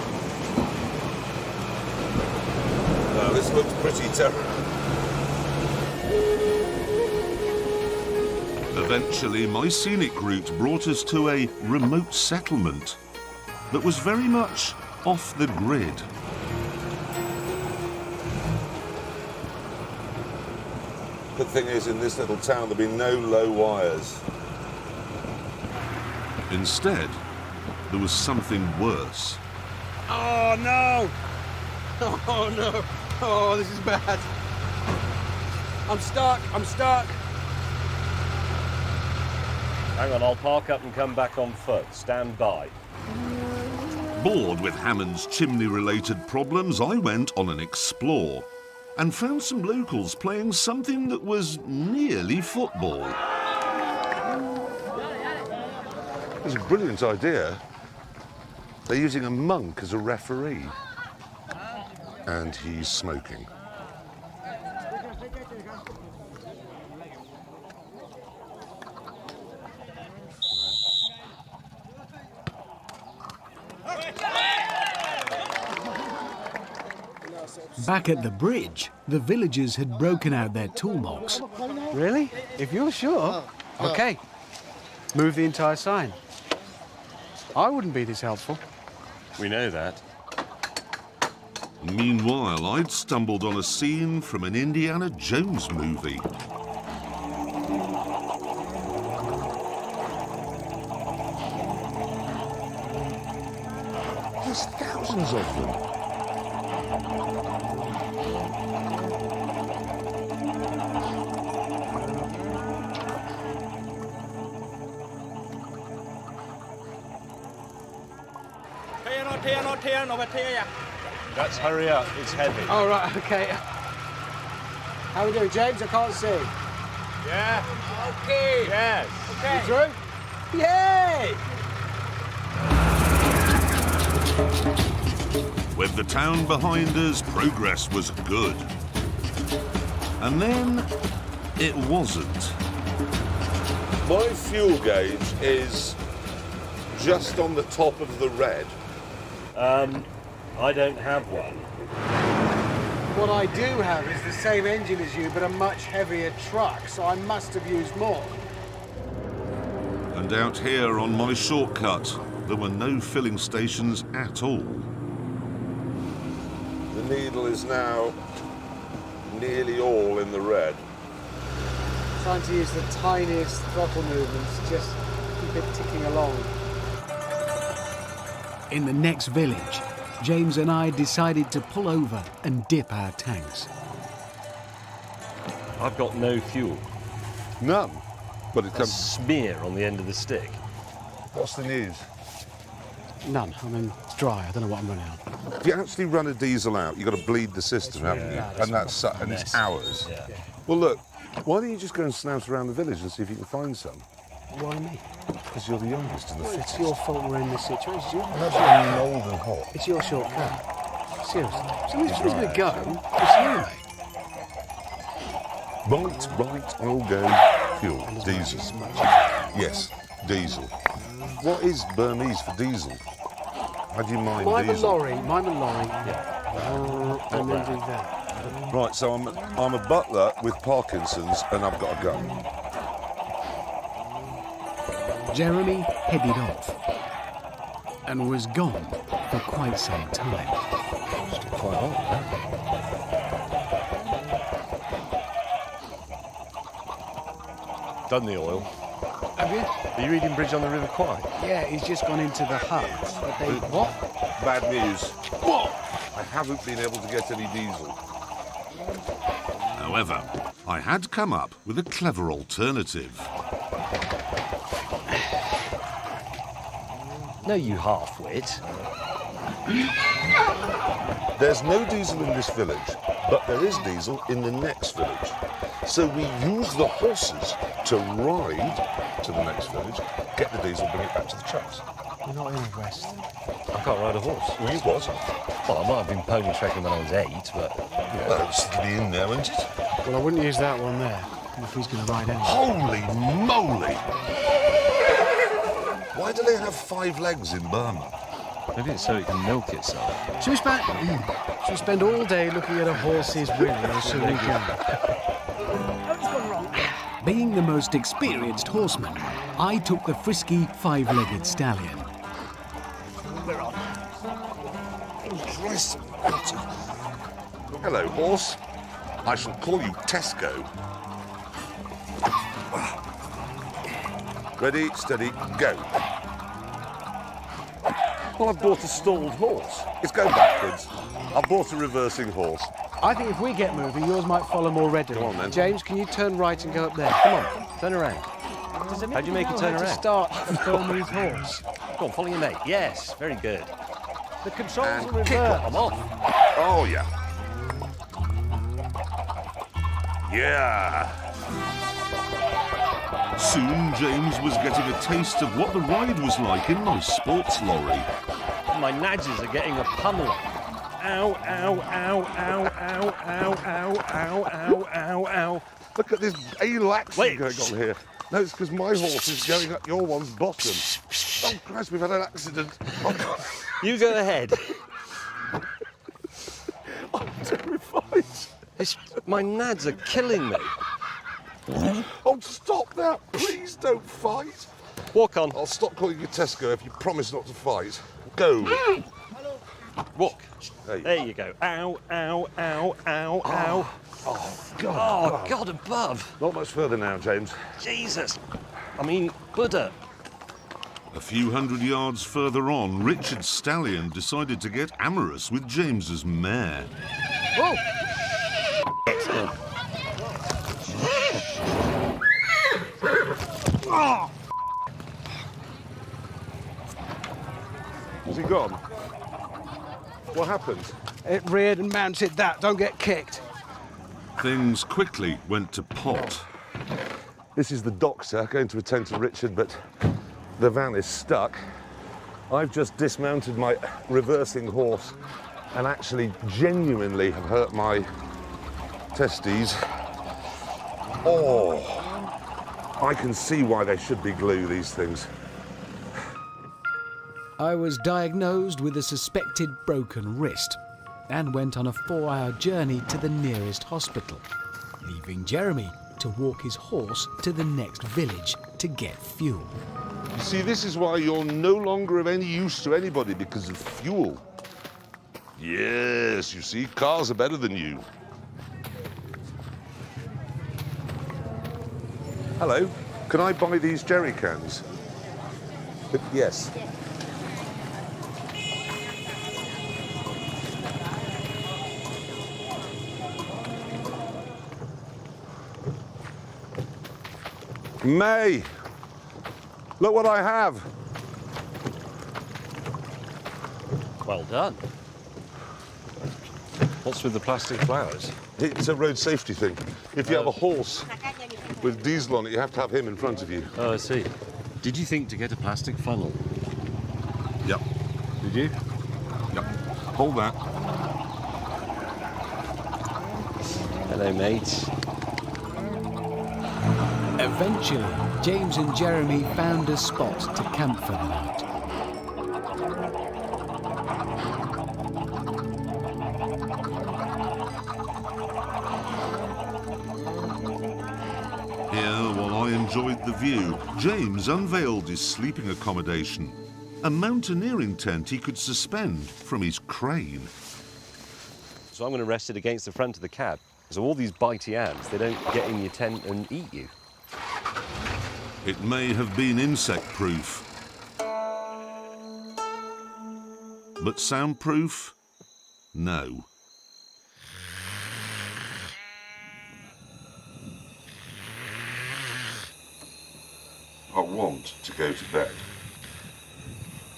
No, this looks pretty terrible. Eventually, my scenic route brought us to a remote settlement that was very much off the grid. Good thing is, in this little town, there'll be no low wires. Instead, there was something worse. Oh no! Oh no! Oh, this is bad. I'm stuck. Hang on, I'll park up and come back on foot. Stand by. Bored with Hammond's chimney-related problems, I went on an explore and found some locals playing something that was nearly football. It's a brilliant idea. They're using a monk as a referee. And he's smoking. Back at the bridge, the villagers had broken out their toolbox. Really? If you're sure. Okay. Move the entire sign. I wouldn't be this helpful. We know that. Meanwhile, I'd stumbled on a scene from an Indiana Jones movie. There's thousands of them. Let's hurry up, it's heavy. Oh, right, okay. How are we doing, James? I can't see. Yeah? Okay. Yes. Okay. You through? Yay! With the town behind us, progress was good. And then it wasn't. My fuel gauge is just on the top of the red. I don't have one. What I do have is the same engine as you, but a much heavier truck, so I must have used more. And out here on my shortcut, there were no filling stations at all. The needle is now nearly all in the red. Trying to use the tiniest throttle movements, just keep it ticking along. In the next village, James and I decided to pull over and dip our tanks. I've got no fuel. None. But it A comes. smear on the end of the stick. What's the news? None. I mean, it's dry. I don't know what I'm running on. If you actually run a diesel out, you've got to bleed the system, haven't you? Yeah, And and it's hours. Yeah. Well, look, why don't you just go and snout around the village and see if you can find some? Why me? Because you're the youngest and the Well, fittest. it's your fault we're in this situation. That's getting old and hot. It's your shortcut. Seriously. Somebody's going to go. It's you, mate. Right, I'll go. Fuel, diesel. Yes, diesel. What is Burmese for diesel? How do you mine Mime a diesel? lorry. Yeah. And then do that. Right, so I'm a butler with Parkinson's and I've got a gun. Jeremy headed off and was gone for quite some time. Still quite hot, Done the oil. Have you? Are you reading Bridge on the River Kwai? Yeah, he's just gone into the hut. But they... What? Bad news. What? I haven't been able to get any diesel. However, I had come up with a clever alternative. No, you half-wit. There's no diesel in this village, but there is diesel in the next village. So we use the horses to ride to the next village, get the diesel, bring it back to the trucks. We're not in a rest. I can't ride a horse. Well, you was. Well, I might have been pony trekking when I was 8, but... Well, it's to be in now, isn't it? Well, I wouldn't use that one there, if he's going to ride anyway. Holy moly! Why do they have 5 legs in Burma? Maybe it's so it can milk itself. Should we spend all day looking at a horse's willy, or should we go? Being the most experienced horseman, I took the frisky 5-legged stallion. Christ. Hello, horse. I shall call you Tesco. Ready, steady, go. Well, I've bought a stalled horse. It's going backwards. I've bought a reversing horse. I think if we get moving, yours might follow more readily. Go on, then. James, can you turn right and go up there? Come on, turn around. How do you make it turn To around? start a Burmese horse. Go on, follow your mate. Yes, very good. The controls And are reversed. I'm off. Oh, yeah. Yeah. Soon, James was getting a taste of what the ride was like in my sports lorry. My nudges are getting a pummeling. Ow, ow, ow, ow, ow, ow, ow, ow, ow, ow, ow. Look at this anal accident Wait. going on here. No, it's because my horse is going up your one's bottom. Oh, Christ, we've had an accident. Oh, God. You go ahead. I'm terrified. My nads are killing me. Oh, stop that. Please don't fight. Walk on. I'll stop calling you Tesco if you promise not to fight. Go. Walk. Hey. There you go. Ow, ow, ow, ow, ow. Oh, God. Oh, God above. Not much further now, James. Jesus. I mean, Buddha. A few hundred yards further on, Richard's stallion decided to get amorous with James's mare. Oh. Excellent. Oh. Has he gone? What happened? It reared and mounted that. Don't get kicked. Things quickly went to pot. This is the doctor going to attend to Richard, but the van is stuck. I've just dismounted my reversing horse and actually genuinely have hurt my testes. Oh, I can see why they should be glue, these things. I was diagnosed with a suspected broken wrist and went on a 4-hour journey to the nearest hospital, leaving Jeremy to walk his horse to the next village to get fuel. You see, this is why you're no longer of any use to anybody, because of fuel. Yes, you see, cars are better than you. Hello, can I buy these jerry cans? Yes. May, look what I have. Well done. What's with the plastic flowers? It's a road safety thing. If you have a horse with diesel on it, you have to have him in front of you. Oh, I see. Did you think to get a plastic funnel? Yep. Did you? Yep. Hold that. Hello, mate. Eventually, James and Jeremy found a spot to camp for the night. Here, while I enjoyed the view, James unveiled his sleeping accommodation. A mountaineering tent he could suspend from his crane. So I'm going to rest it against the front of the cab. So all these bitey ants, they don't get in your tent and eat you. It may have been insect-proof, but soundproof? No. I want to go to bed,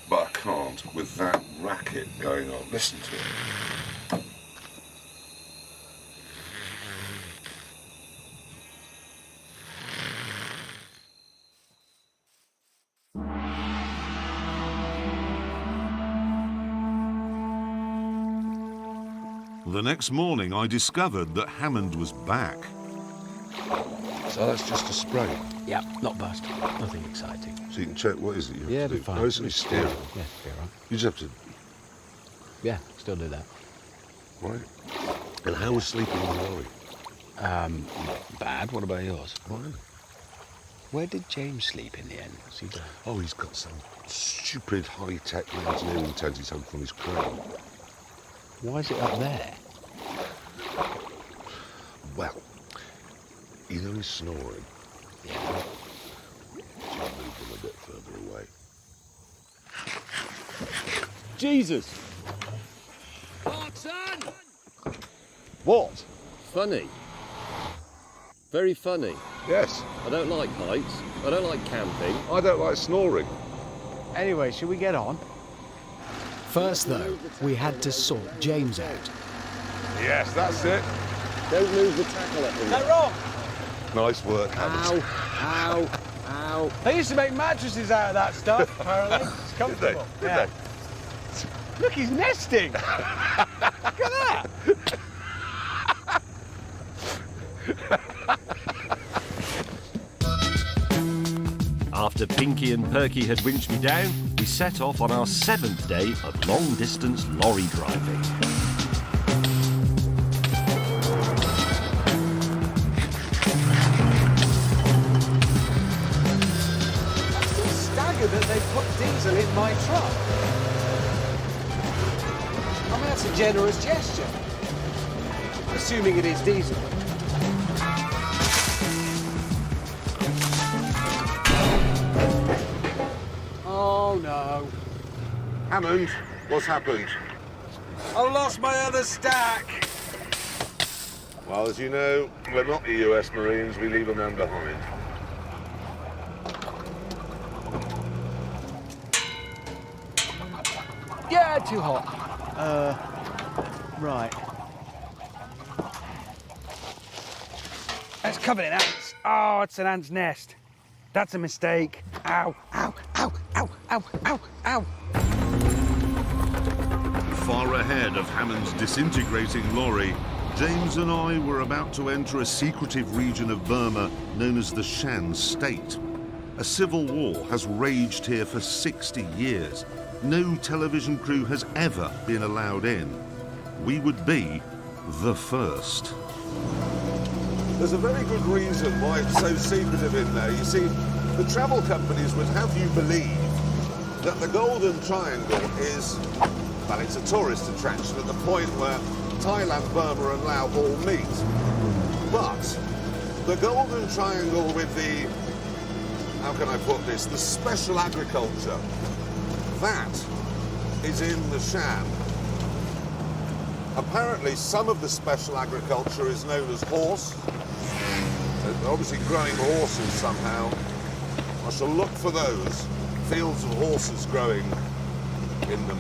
but I can't with that racket going on. Listen to it. The next morning, I discovered that Hammond was back. So that's just a spray. Yeah, not bust. Nothing exciting. So you can check what is it you have Yeah, to be do. fine. Oh, isn't it steering? Yeah, be all right. You just have to, Yeah, still do that. right? And how was sleeping in the lorry? Bad. What about yours? Fine. Where did James sleep in the end? What's he done? Oh, he's got some stupid high-tech mountaineering tent he's hung from his crane. Why is it up there? Well, you know he's snoring. Yeah. So I moved him a bit further away. Jesus! What? Funny. Very funny. Yes. I don't like heights. I don't like camping. I don't like snoring. Anyway, should we get on? First, though, we had to sort James out. Yes, that's it. Don't move the tackle at Is them. that wrong? Nice work, Hammond. Ow, ow. They used to make mattresses out of that stuff, apparently. It's comfortable. Did Look, he's nesting. Look at that. After Pinky and Perky had winched me down, we set off on our 7th day of long-distance lorry driving. I'm still staggered that they put diesel in my truck. I mean, that's a generous gesture. Assuming it is diesel. Oh no. Hammond, what's happened? I lost my other stack. Well, as you know, we're not the US Marines. We leave a man behind. Yeah, too hot. Right. It's covered in ants. Oh, it's an ant's nest. That's a mistake. Ow, ow, ow, ow, ow, ow, ow. Far ahead of Hammond's disintegrating lorry, James and I were about to enter a secretive region of Burma known as the Shan State. A civil war has raged here for 60 years. No television crew has ever been allowed in. We would be the first. There's a very good reason why it's so secretive in there. You see, the travel companies would have you believe that the Golden Triangle is, well, it's a tourist attraction at the point where Thailand, Burma and Laos all meet. But the Golden Triangle with the, how can I put this, the special agriculture, that is in the Shan. Apparently some of the special agriculture is known as horse. They're obviously growing horses somehow. I shall look for those fields of horses growing in them.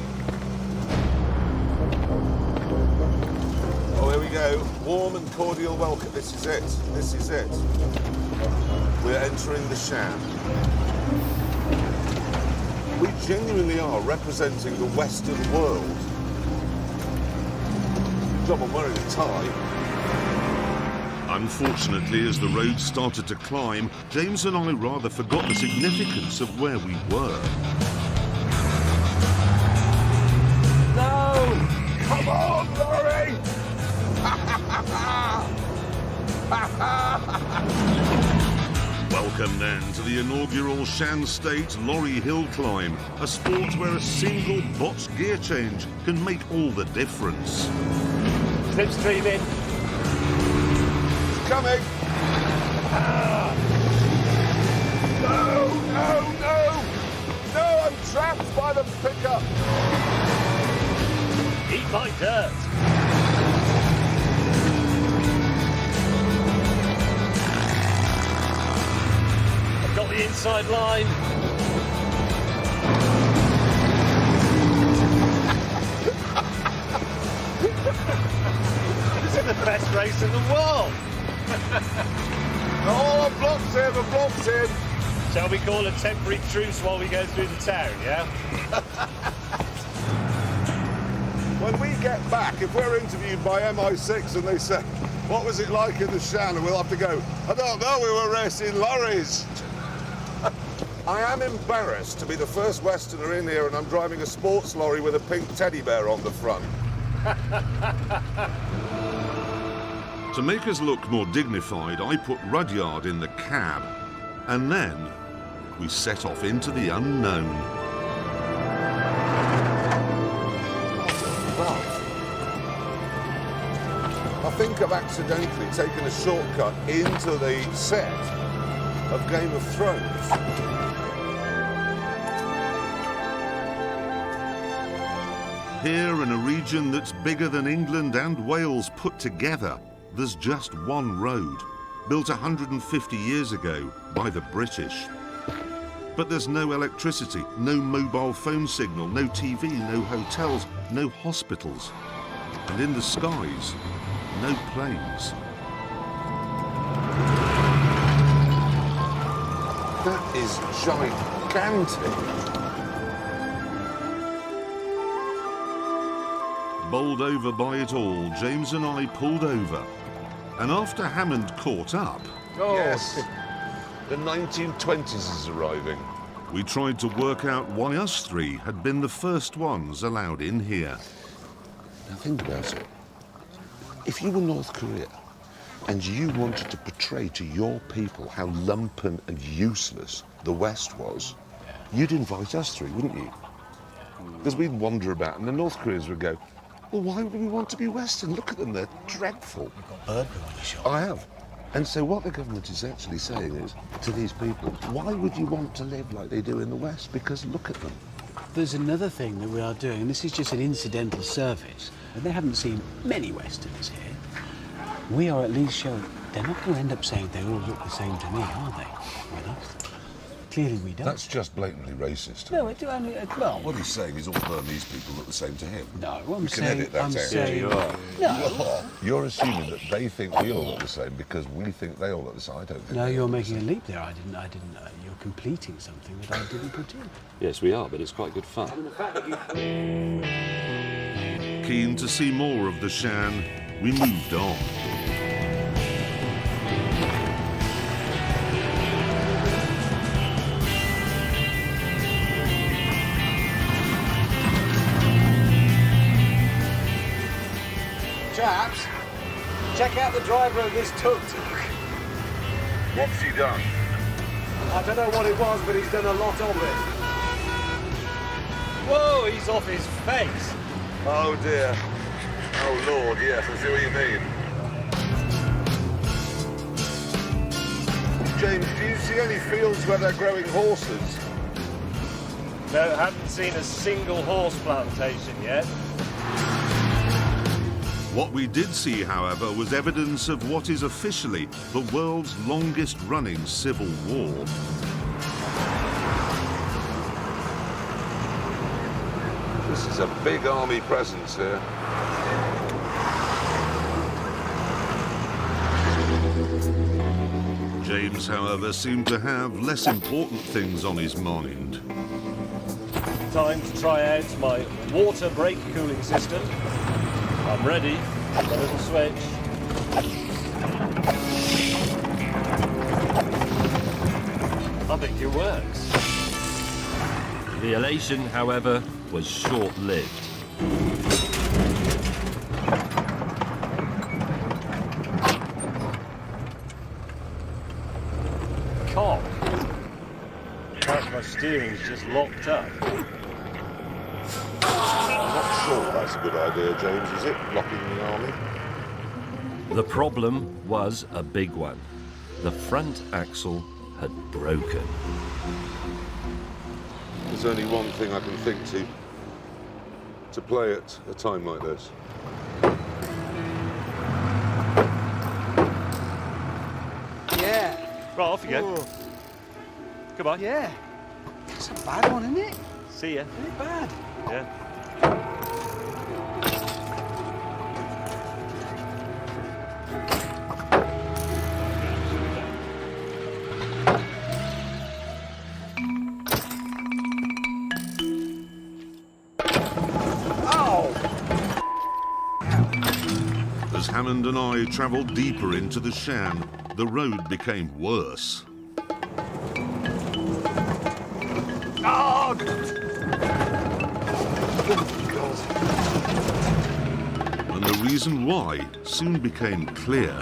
Oh, here we go. Warm and cordial welcome. This is it. This is it. We're entering the Shan. We genuinely are representing the Western world. Job I'm wearing a tie. Unfortunately, as the road started to climb, James and I rather forgot the significance of where we were. No! Come on, lorry! Welcome then to the inaugural Shan State Lorry Hill Climb, a sport where a single botched gear change can make all the difference. Slipstream in. Coming! No, no, no! No, I'm trapped by the pickup! Eat my dirt. I've got the inside line. This is the best race in the world. Oh, I've blocked him, I've blocked him! Shall we call a temporary truce while we go through the town, yeah? Well, when we get back, if we're interviewed by MI6 and they say, what was it like in the Shannon? We'll have to go, I don't know, we were racing lorries. I am embarrassed to be the first Westerner in here and I'm driving a sports lorry with a pink teddy bear on the front. To make us look more dignified, I put Rudyard in the cab, and then we set off into the unknown. I think I've accidentally taken a shortcut into the set of Game of Thrones. Here, in a region that's bigger than England and Wales put together, there's just one road, built 150 years ago by the British. But there's no electricity, no mobile phone signal, no TV, no hotels, no hospitals. And in the skies, no planes. That is gigantic. Bowled over by it all, James and I pulled over. And after Hammond caught up, Yes, the 1920s is arriving. we tried to work out why us three had been the first ones allowed in here. Now think about it. If you were North Korea and you wanted to portray to your people how lumpen and useless the West was, you'd invite us three, wouldn't you? Because we'd wander about and the North Koreans would go, well, why would we want to be Western? Look at them, they're dreadful. You've got bird poo on your shop. I have. And so what the government is actually saying is, to these people, why would you want to live like they do in the West? Because look at them. There's another thing that we are doing, and this is just an incidental service, and they haven't seen many Westerners here. We are at least showing, they're not going to end up saying they all look the same to me, are they? With us? Clearly we don't. That's just blatantly racist. No, I do only, well... What he's saying is all Burmese people look the same to him. No, what I'm We can saying... edit that I'm out. saying... Yeah, you are. No. You're assuming that they think we all look the same because we think they all look the same. I don't think No, they you're all look making the a leap there. I didn't, you're completing something that I didn't put in. Yes, we are, but it's quite good fun. Keen to see more of the Shan, we moved on. Chaps, check out the driver of this tuk-tuk. What's he done? I don't know what it was, but he's done a lot of it. Whoa, he's off his face. Oh dear. Oh Lord, yes, I see what you mean. James, do you see any fields where they're growing horses? No, haven't seen a single horse plantation yet. What we did see, however, was evidence of what is officially the world's longest-running civil war. This is a big army presence here. James, however, seemed to have less important things on his mind. Time to try out my water brake cooling system. I'm ready. The little switch. I think it works. The elation, however, was short-lived. Cock. Perhaps my steering's just locked up. I'm not sure that's a good idea, James, is it? Locking the army? The problem was a big one. The front axle had broken. There's only one thing I can think to play at a time like this. Yeah. Right, off you go. Oh, Goodbye. yeah. It's a bad one, isn't it? See ya. Isn't it bad? Yeah. As Hammond and I travelled deeper into the Shan, the road became worse. Oh, And the reason why soon became clear.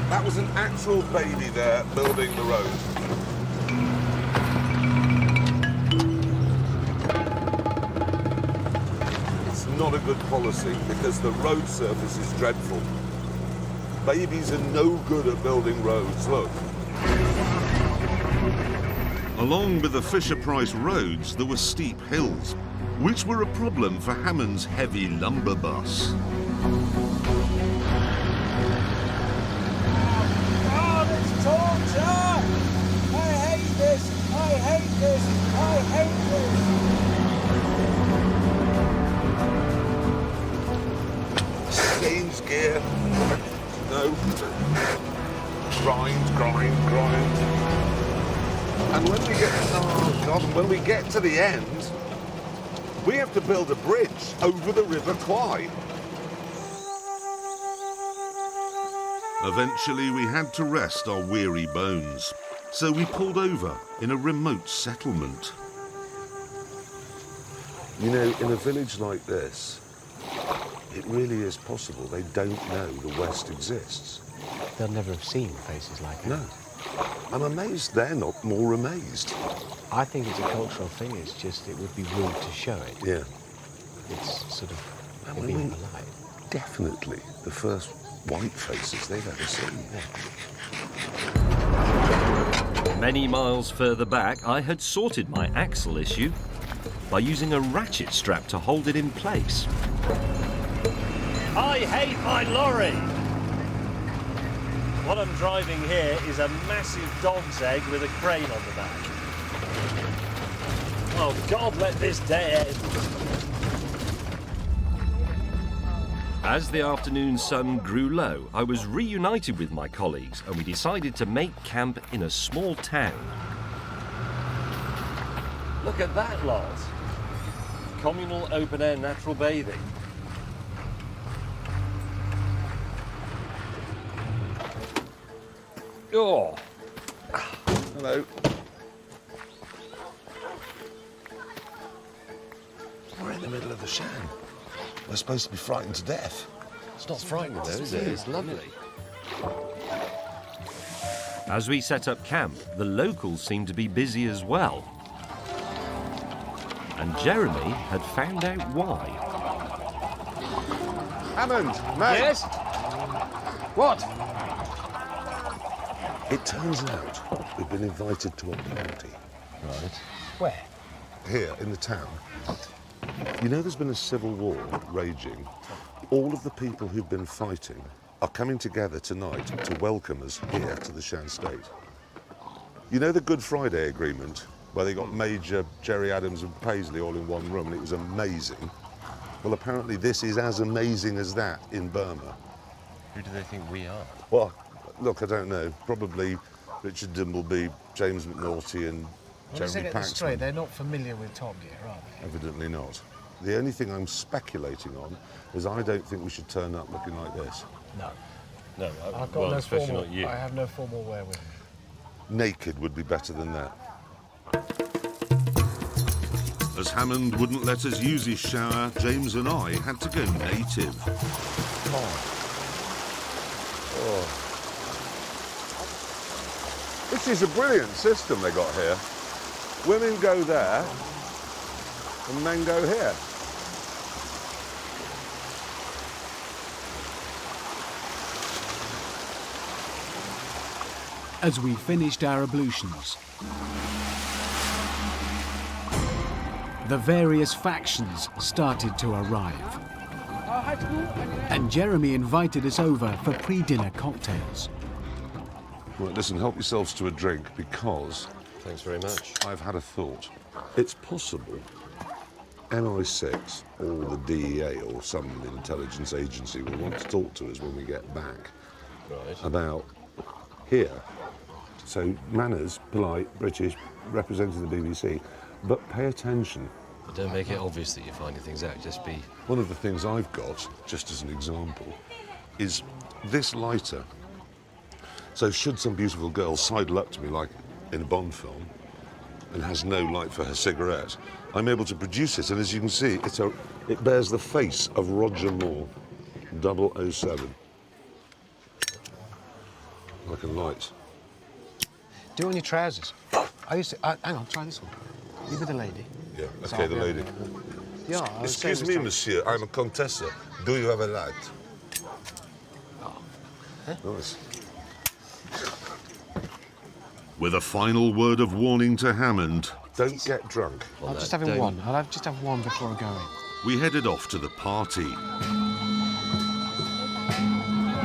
that was an actual baby there building the road. It's not a good policy because the road surface is dreadful. Babies are no good at building roads, look. Along with the Fisher-Price roads, there were steep hills, which were a problem for Hammond's heavy lumber bus. God, it's torture! I hate this! I hate this! I hate this! Change gear. No. Grind, grind, grind. And when we get, oh God, when we get to the end, we have to build a bridge over the River Kwai. Eventually, we had to rest our weary bones, so we pulled over in a remote settlement. You know, in a village like this, it really is possible they don't know the West exists. They'll never have seen faces like that. No. I'm amazed they're not more amazed. I think it's a cultural thing. It's just it would be rude to show it. Yeah. It's sort of I being mean, polite. definitely the first white faces they've ever seen. Many miles further back, I had sorted my axle issue by using a ratchet strap to hold it in place. I hate my lorry! What I'm driving here is a massive dog's egg with a crane on the back. Oh God, let this day end. As the afternoon sun grew low, I was reunited with my colleagues and we decided to make camp in a small town. Look at that lot. Communal open-air natural bathing. Oh, Hello. We're in the middle of the Shan. We're supposed to be frightened to death. It's not frightening though, is it? It's lovely. as we set up camp, the locals seemed to be busy as well. And Jeremy had found out why. Hammond, mate. Yes? What? It turns out we've been invited to a party. Right. Where? Here, in the town. You know there's been a civil war raging. All of the people who've been fighting are coming together tonight to welcome us here to the Shan State. You know the Good Friday Agreement, where they got Major, Jerry Adams and Paisley all in one room, and it was amazing? Well, apparently this is as amazing as that in Burma. Who do they think we are? Well, look, I don't know. Probably Richard Dimbleby, James McNaughty and Jeremy Paxman. They're not familiar with Top Gear, are they? Evidently not. The only thing I'm speculating on is I don't think we should turn up looking like this. No. No, I've got well, no especially formal. not you. I have no formal wear with me. Naked would be better than that. As Hammond wouldn't let us use his shower, James and I had to go native. This is a brilliant system they got here. Women go there and men go here. As we finished our ablutions, the various factions started to arrive. And Jeremy invited us over for pre-dinner cocktails. Right, listen, help yourselves to a drink because Thanks very much. I've had a thought. It's possible MI6 or the DEA or some intelligence agency will want to talk to us when we get back Right. about here. So manners, polite, British, representing the BBC, but pay attention. But don't make it obvious that you're finding things out. Just be... One of the things I've got, just as an example, is this lighter. So should some beautiful girl sidle up to me like in a Bond film and has no light for her cigarette, I'm able to produce it, and as you can see, it bears the face of Roger Moore, 007. Like a light. Do it on your trousers. I used to... hang on, try this one. You be the lady. Yeah, okay, the lady. Yeah, Excuse me, monsieur, I'm a contessa. Do you have a light? Oh. Nice. With a final word of warning to Hammond, Don't get drunk. I'll just have one. I'll just have one before I go in. we headed off to the party.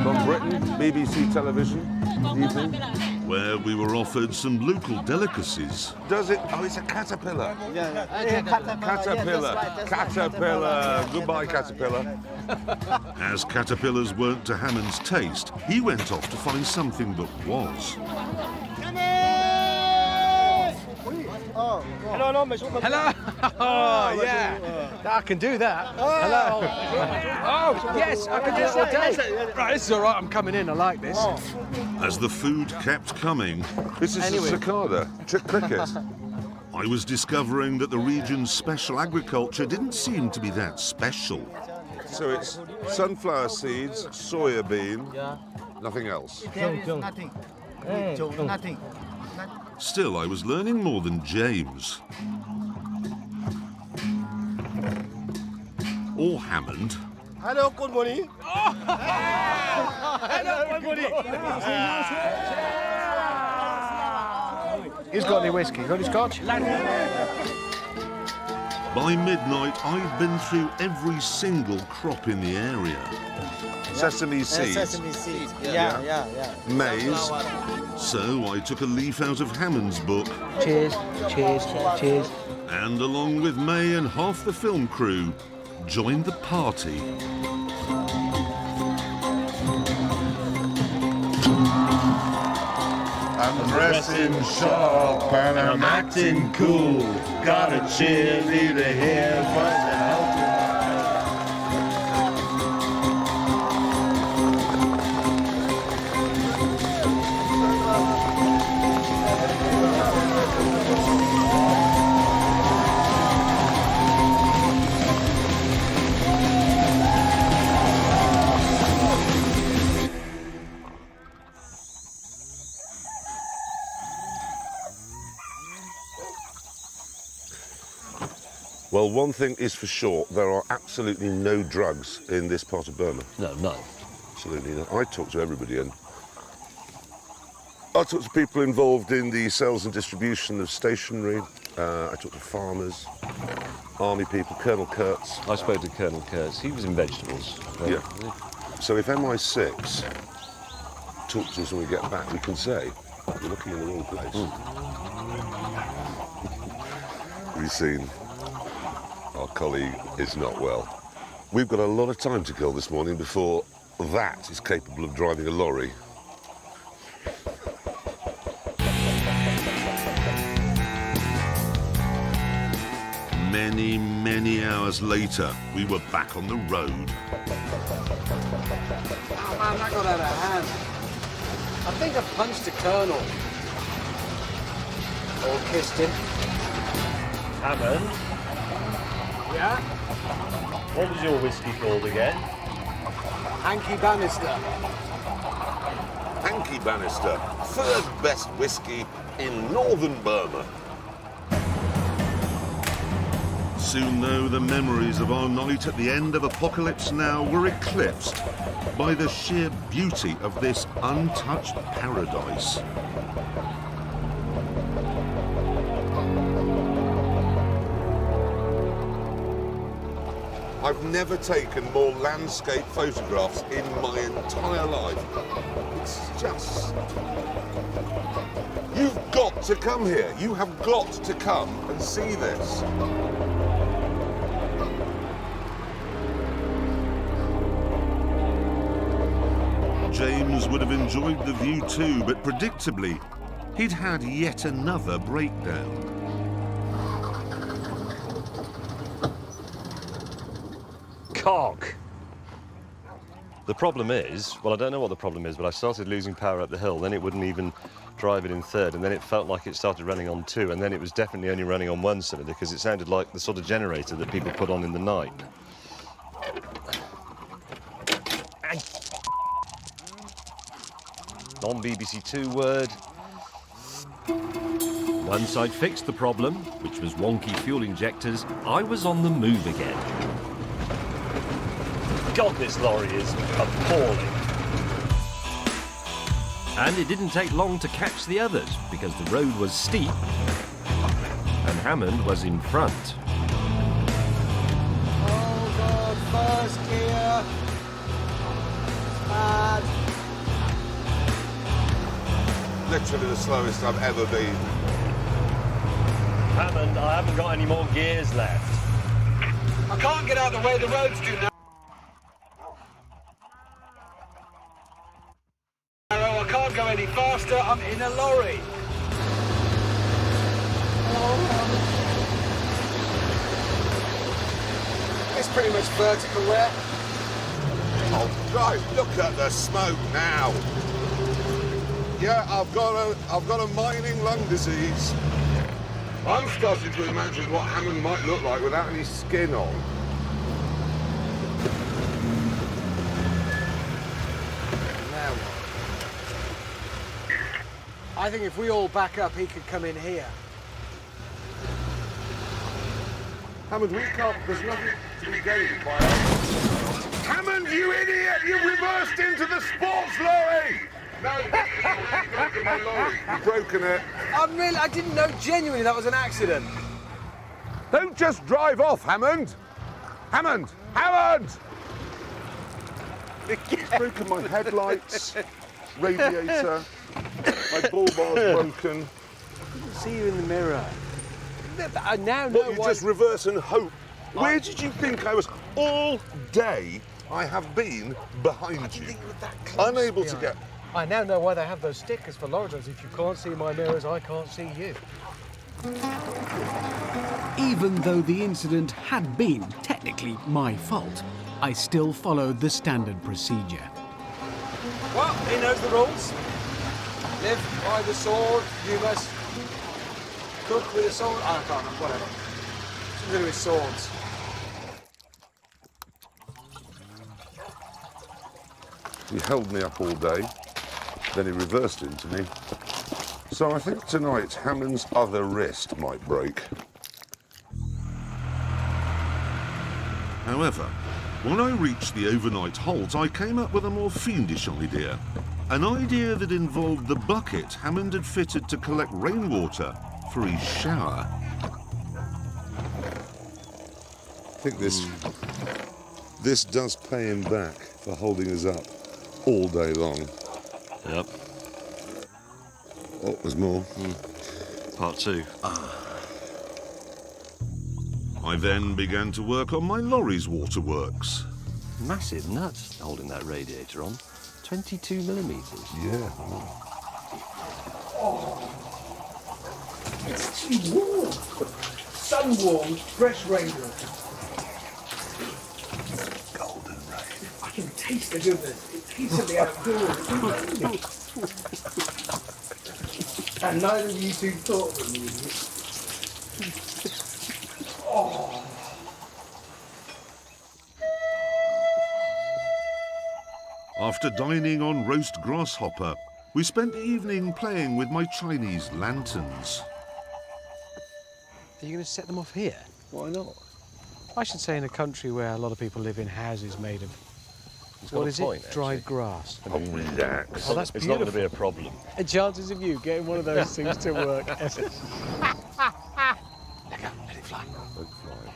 From Britain, BBC television, evening. Where we were offered some local delicacies. Does it? Oh, it's a caterpillar. Caterpillar. Caterpillar. Caterpillar. Goodbye, caterpillar. As caterpillars weren't to Hammond's taste, he went off to find something that was. Hello. Oh, yeah. I can do that. Hello. Oh, yes, I can do it all day. Right, this is all right. I'm coming in. I like this. As the food kept coming, This is a cicada. Cricket. I was discovering that the region's special agriculture didn't seem to be that special. So it's sunflower seeds, soya bean, nothing else. There is nothing. Nothing. Still, I was learning more than James. Or Hammond. Hello, good morning. Who's got any whiskey? Got any scotch? By midnight, I'd been through every single crop in the area. Sesame seeds, Sesame seeds. Yeah. maize. So I took a leaf out of Hammond's book, Cheers. Cheers. Cheers. and along with May and half the film crew, joined the party. I'm dressing sharp and I'm acting cool. Got a cheerleader here for the help. Well, one thing is for sure, there are absolutely no drugs in this part of Burma. No, none. Absolutely not. I talk to everybody, and I talk to people involved in the sales and distribution of stationery. I talk to farmers, army people, Colonel Kurtz. I spoke to Colonel Kurtz. He was in vegetables. Yeah. So if MI6 talk to us when we get back, we can say, you're looking in the wrong place. We've seen our colleague is not well. We've got a lot of time to kill this morning before that is capable of driving a lorry. Many, many hours later, we were back on the road. Oh man, that got out of hand. I think I punched a colonel. Or kissed him. Hammond, Yeah? what was your whiskey called again? Hanky Bannister. Hanky Bannister, third best whiskey in northern Burma. Soon, though, the memories of our night at the end of Apocalypse Now were eclipsed by the sheer beauty of this untouched paradise. I've never taken more landscape photographs in my entire life. It's just... You've got to come here. You have got to come and see this. James would have enjoyed the view too, but predictably, he'd had yet another breakdown. cock. The problem is, well, I don't know what the problem is, but I started losing power up the hill, then it wouldn't even drive it in third, and then it felt like it started running on 2, and then it was definitely only running on 1 cylinder because it sounded like the sort of generator that people put on in the night. Non-BBC 2 word. Once I'd fixed the problem, which was wonky fuel injectors, I was on the move again. God, this lorry is appalling. And it didn't take long to catch the others, because the road was steep and Hammond was in front. Oh God, first gear. Mad. Literally the slowest I've ever been. Hammond, I haven't got any more gears left. I can't get out of the way the roads do now. I can't go any faster, I'm in a lorry. It's pretty much vertical there. Oh, guys, look at the smoke now. Yeah, I've got a mining lung disease. I'm starting to imagine what Hammond might look like without any skin on. Now what? I think if we all back up, he could come in here. Hammond, we can't, there's nothing to be gained by us. Hammond, you idiot! You reversed into the sports lorry! No, you've broken my lorry. You've broken it. I didn't know genuinely that was an accident. Don't just drive off, Hammond! Hammond! Hammond! It's broken my headlights, radiator, my bull bar's broken. I didn't see you in the mirror. I now know What, you why... just reverse and hope? Where did you think I was? All day I have been behind you, unable to get... I now know why they have those stickers for lorries. If you can't see my mirrors, I can't see you. Even though the incident had been technically my fault, I still followed the standard procedure. Well, he knows the rules. Live by the sword, you must cook with a sword. I can't remember, whatever. Something to do with swords. He held me up all day, then he reversed into me. So I think tonight Hammond's other wrist might break. However, when I reached the overnight halt, I came up with a more fiendish idea. An idea that involved the bucket Hammond had fitted to collect rainwater for his shower. I think this does pay him back for holding us up all day long. Yep. Oh, there's more. Part 2. I then began to work on my lorry's waterworks. Massive nuts holding that radiator on. 22 millimetres. Yeah. It's too warm. Sun-warmed, fresh rainwater. Golden rain. I can taste the goodness. It tastes of the outdoors. And neither of you two thought of me. Oh. After dining on roast grasshopper, we spent the evening playing with my Chinese lanterns. Are you going to set them off here? Why not? I should say in a country where a lot of people live in houses made of, got what a is point, it? Dried grass. Oh, relax. Oh, that's It's not going to beautiful. be a problem. And chances of you getting one of those things to work. Let go, let it fly. Don't fly.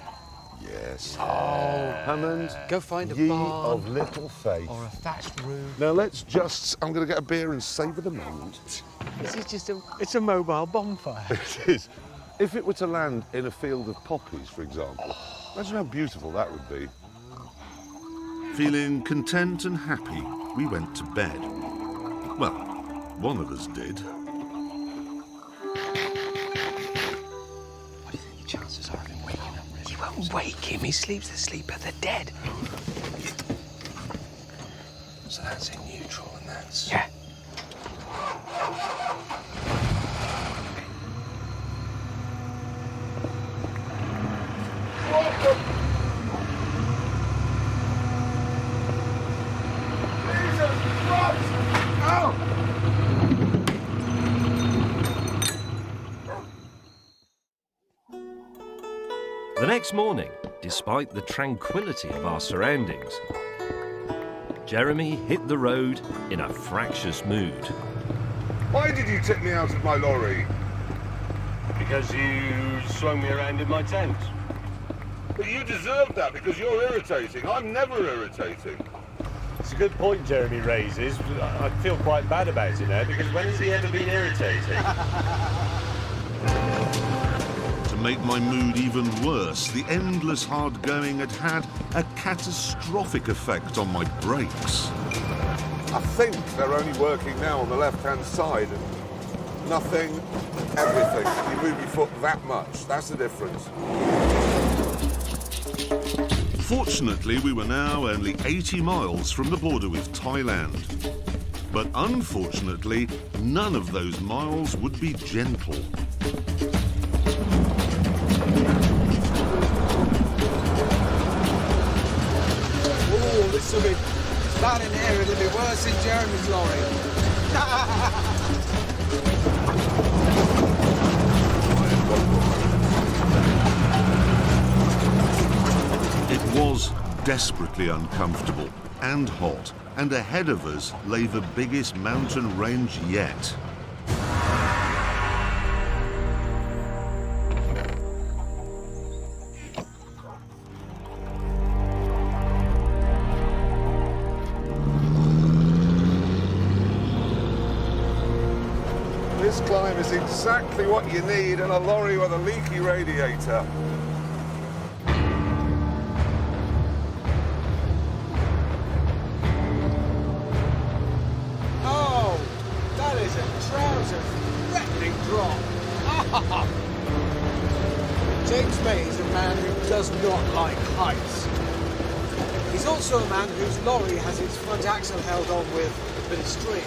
Yes. Oh, Hammond, go find a ye barn of little faith. or a thatched roof. Now let's just, I'm going to get a beer and savour the moment. This is just it's a mobile bonfire. It is. If it were to land in a field of poppies, for example, imagine how beautiful that would be. Feeling content and happy, we went to bed. Well, one of us did. What do you think your chances are of him waking up? He won't Don't wake him, he sleeps the sleep of the dead. So that's in neutral and that's... Yeah. The next morning, despite the tranquility of our surroundings, Jeremy hit the road in a fractious mood. Why did you tip me out of my lorry? Because you swung me around in my tent. But you deserved that because you're irritating. I'm never irritating. It's a good point Jeremy raises. I feel quite bad about it now, because when has he ever been irritating? To make my mood even worse, the endless hard going had had a catastrophic effect on my brakes. I think they're only working now on the left-hand side. Nothing, everything. You move your foot that much. That's the difference. Fortunately, we were now only 80 miles from the border with Thailand. But unfortunately, none of those miles would be gentle. Oh, this will be bad in here. It'll be worse in Jeremy's lorry. It was desperately uncomfortable and hot, and ahead of us lay the biggest mountain range yet. This climb is exactly what you need in a lorry with a leaky radiator. Oh, that is a trouser-threatening drop. James May is a man who does not like heights. He's also a man whose lorry has its front axle held on with a bit of string.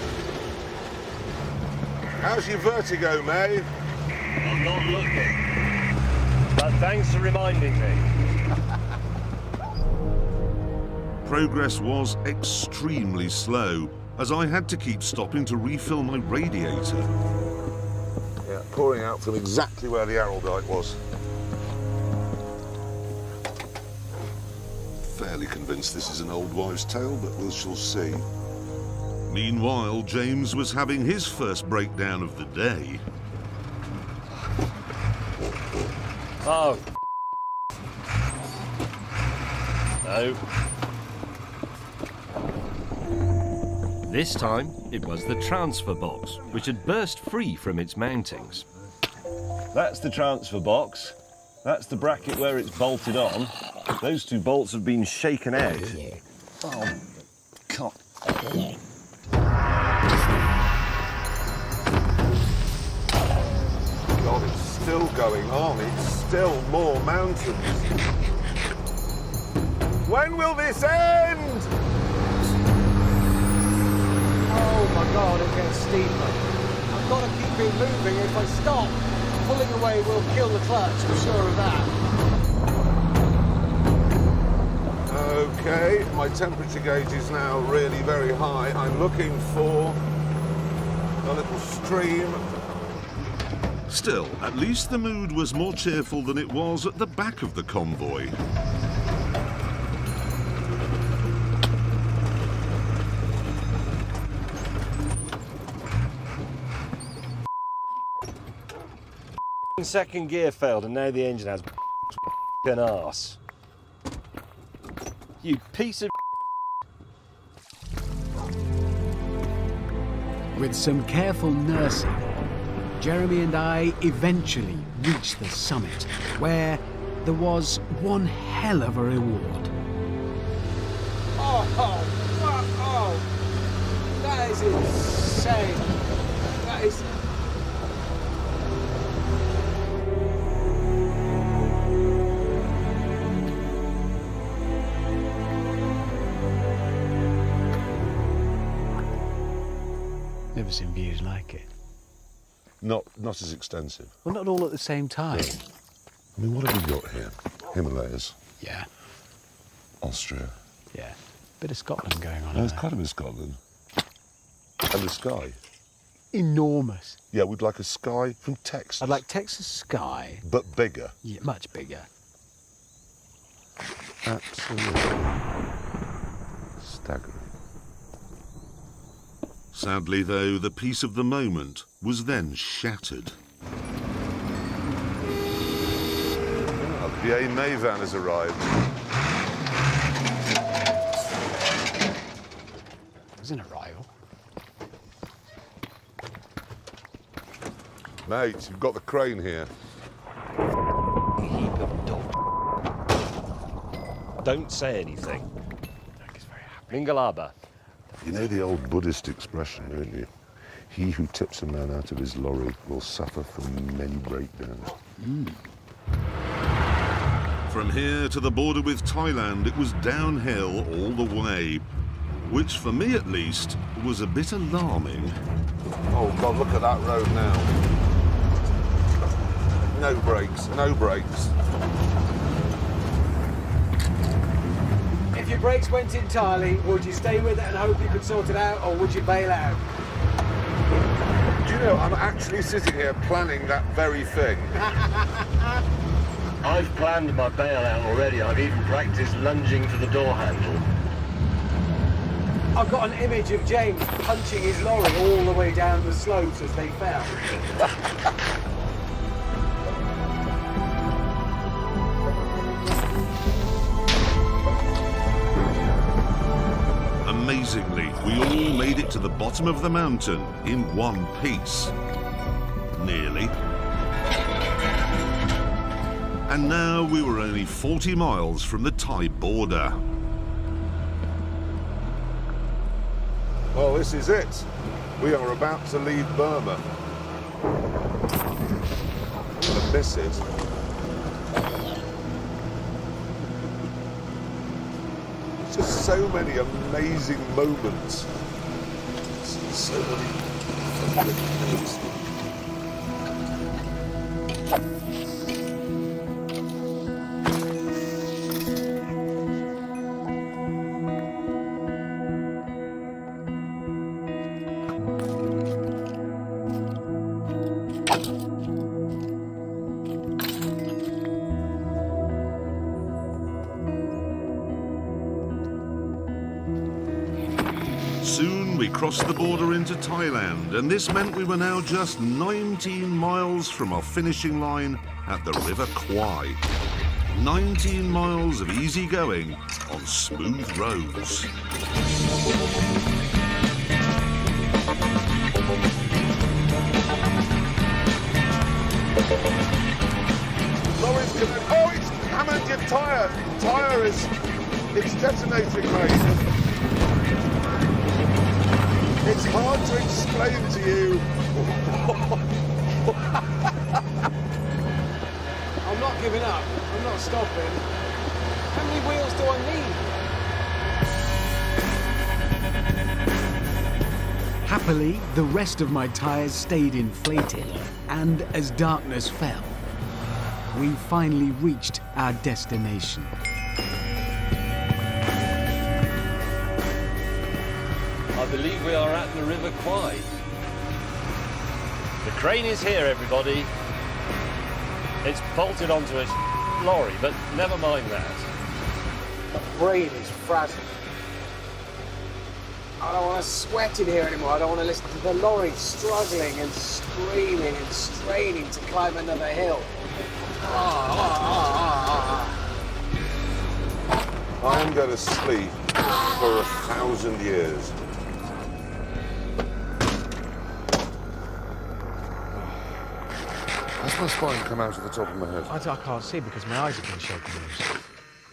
How's your vertigo, May? I'm not looking. But thanks for reminding me. Progress was extremely slow, as I had to keep stopping to refill my radiator. Yeah, pouring out from exactly where the Araldite was. Fairly convinced this is an old wives' tale, but we shall see. Meanwhile, James was having his first breakdown of the day. Oh. No. This time, it was the transfer box, which had burst free from its mountings. That's the transfer box. That's the bracket where it's bolted on. Those two bolts have been shaken out. Oh, God. God, it's still going on. It's still more mountains. When will this end? Oh my God, it gets steeper. I've got to keep it moving. If I stop, pulling away will kill the clutch, I'm sure of that. Okay, my temperature gauge is now really very high. I'm looking for a little stream. Still, at least the mood was more cheerful than it was at the back of the convoy. Second gear failed and now the engine has an arse. You piece of... With some careful nursing, Jeremy and I eventually reached the summit, where there was one hell of a reward. Oh, that is insane. That is... never seen views like it. Not as extensive. Well, not all at the same time. I mean, what have we got here? Himalayas, Yeah, Austria. yeah. Bit of Scotland going on. There's there. quite a bit of Scotland. And the sky. Enormous. Yeah, we'd like a sky from Texas. I'd like Texas sky. But bigger. Yeah, much bigger. Absolutely. Staggering. Sadly, though, the peace of the moment was then shattered. The A van has arrived. There's an arrival. Mate, you've got the crane here. Heap of dog. Don't say anything. Mingalaba. You know the old Buddhist expression, don't you? He who tips a man out of his lorry will suffer from many breakdowns. From here to the border with Thailand, it was downhill all the way, which for me at least was a bit alarming. Oh God, look at that road now. No brakes, no brakes. If your brakes went entirely, would you stay with it and hope you could sort it out, or would you bail out? Do you know, I'm actually sitting here planning that very thing. I've planned my bailout already. I've even practiced lunging for the door handle. I've got an image of James punching his lorry all the way down the slopes as they fell. Amazingly, we all made it to the bottom of the mountain in one piece. Nearly. And now we were only 40 miles from the Thai border. Well, this is it. We are about to leave Burma. I'm gonna miss it. Just so many amazing moments. So many things. Soon we crossed the border into Thailand, and this meant we were now just 19 miles from our finishing line at the River Kwai. 19 miles of easy going on smooth roads. Lorry's gonna... Oh, it's hammered your tyre. Tyre is... It's detonating, mate. It's hard to explain to you. I'm not giving up. I'm not stopping. How many wheels do I need? Happily, the rest of my tyres stayed inflated, and as darkness fell, we finally reached our destination. I believe we are at the River Kwai. The crane is here, everybody. It's bolted onto a lorry, but never mind that. My brain is frazzled. I don't want to sweat in here anymore. I don't want to listen to the lorry struggling and screaming and straining to climb another hill. I am going to sleep for 1,000 years. Has my spine come out of the top of my head? I can't see because my eyes have been shaking.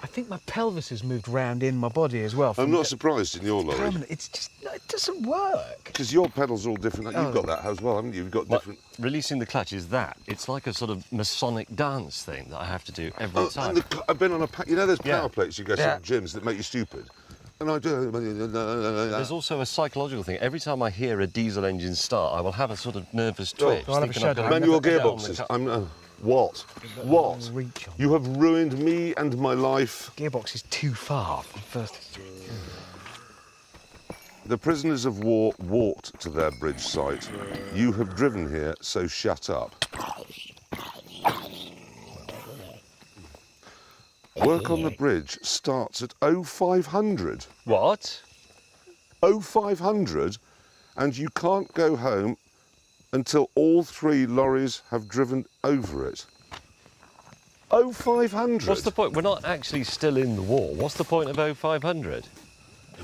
I think my pelvis has moved round in my body as well. I'm not surprised in your lorry. Permanent. It's just, it doesn't work. Because your pedals are all different. You've got that as well, haven't you? You've got different... Releasing the clutch is that. It's like a sort of Masonic dance thing that I have to do every time. And I've been on a... You know those power plates you go to gyms that make you stupid? And I do. There's also a psychological thing. Every time I hear a diesel engine start, I will have a sort of nervous twitch. thinking I've got to Manual get on the gearboxes. car. What? What? You have ruined me and my life. Gearbox is too far. The prisoners of war walked to their bridge site. You have driven here, so shut up. Work on the bridge starts at 0500. What? 0500, and you can't go home until all 3 lorries have driven over it. 0500. What's the point? We're not actually still in the war. What's the point of 0500?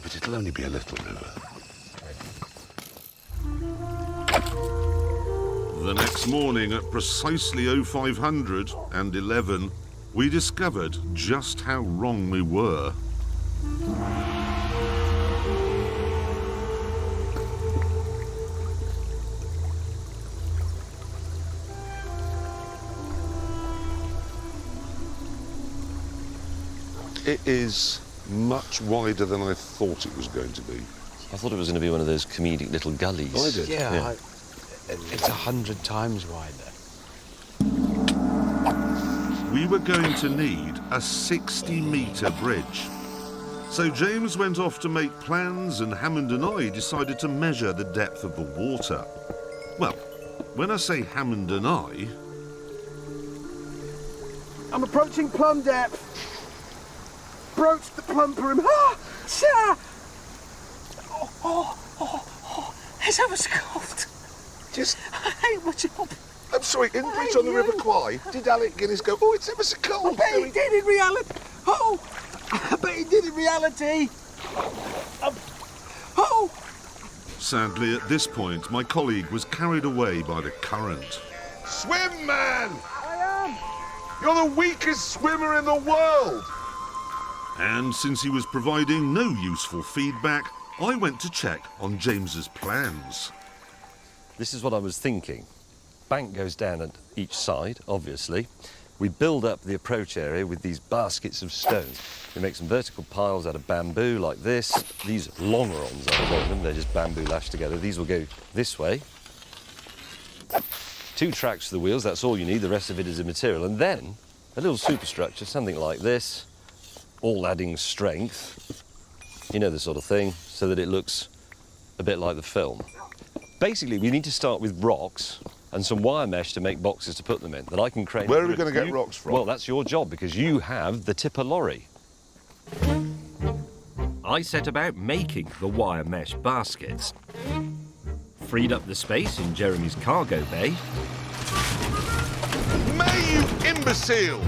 But it'll only be a little river. The next morning at precisely 0500 and 11, we discovered just how wrong we were. It is much wider than I thought it was going to be. I thought it was going to be one of those comedic little gullies. I did. Yeah, it's 100 times wider. We were going to need a 60-metre bridge. So James went off to make plans and Hammond and I decided to measure the depth of the water. Well, when I say Hammond and I... I'm approaching plumb depth. Broach the plumb perim. Ah! Sir! It's ever so cold. Just... I hate my job. I'm sorry, in Bridge on the River Kwai, did Alec Guinness go, oh, it's ever so cold? I bet he did in reality. Oh! I bet he did in reality. Oh! Sadly, at this point, my colleague was carried away by the current. Swim, man! I am! You're the weakest swimmer in the world! And since he was providing no useful feedback, I went to check on James's plans. This is what I was thinking. Bank goes down at each side, obviously. We build up the approach area with these baskets of stone. We make some vertical piles out of bamboo like this. These longerons, I call them, they're just bamboo lashed together. These will go this way. 2 tracks for the wheels, that's all you need. The rest of it is immaterial. And then a little superstructure, something like this, all adding strength. You know the sort of thing, so that it looks a bit like the film. Basically, we need to start with rocks and some wire mesh to make boxes to put them in that I can crane. Where are we going to get rocks from? Well, that's your job because you have the tipper lorry. I set about making the wire mesh baskets. Freed up the space in Jeremy's cargo bay. May you imbecile!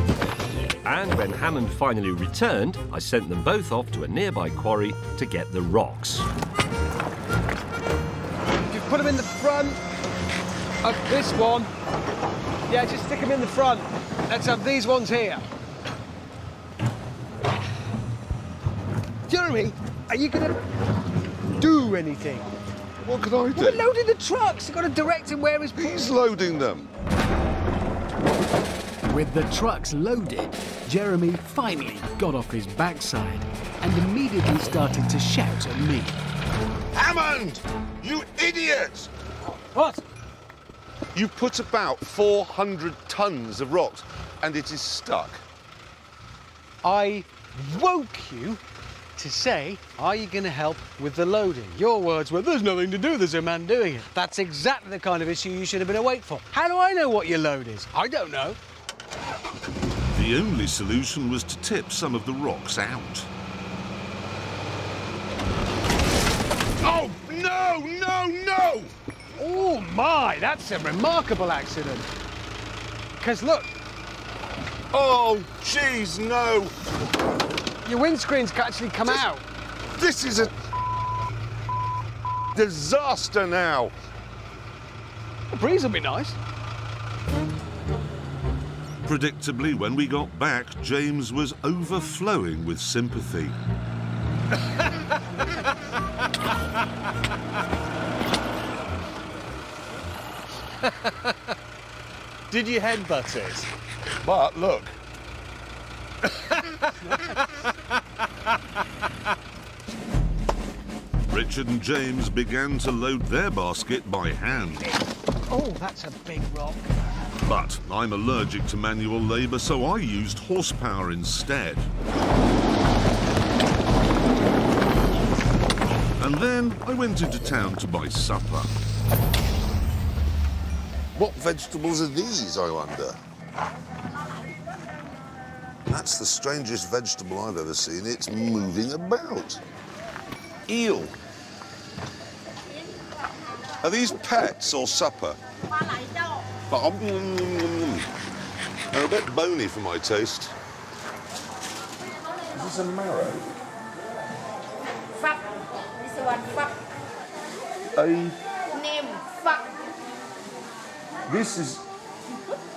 And when Hammond finally returned, I sent them both off to a nearby quarry to get the rocks. You put them in the front of this one. Yeah, just stick them in the front. Let's have these ones here. Jeremy, are you going to do anything? What can I do? We're loading the trucks. You've got to direct him where He's loading them. With the trucks loaded, Jeremy finally got off his backside and immediately started to shout at me. Hammond! You idiot! What? You put about 400 tons of rocks and it is stuck. I woke you to say, are you going to help with the loading? Your words were, there's nothing to do, there's a man doing it. That's exactly the kind of issue you should have been awake for. How do I know what your load is? I don't know. The only solution was to tip some of the rocks out. Oh, no, no, no! Oh my, that's a remarkable accident. Because look, Oh, jeez, no! your windscreen's actually come out. This is a disaster now. The breeze will be nice. Predictably, when we got back, James was overflowing with sympathy. Did you headbutt it? But look. Richard and James began to load their basket by hand. Oh, that's a big rock. But I'm allergic to manual labour, so I used horsepower instead. And then I went into town to buy supper. What vegetables are these, I wonder? That's the strangest vegetable I've ever seen. It's moving about. Eel. Are these pets or supper? They're a bit bony for my taste. Is this a marrow? Fuck. This one, fuck. Name, fuck. This is...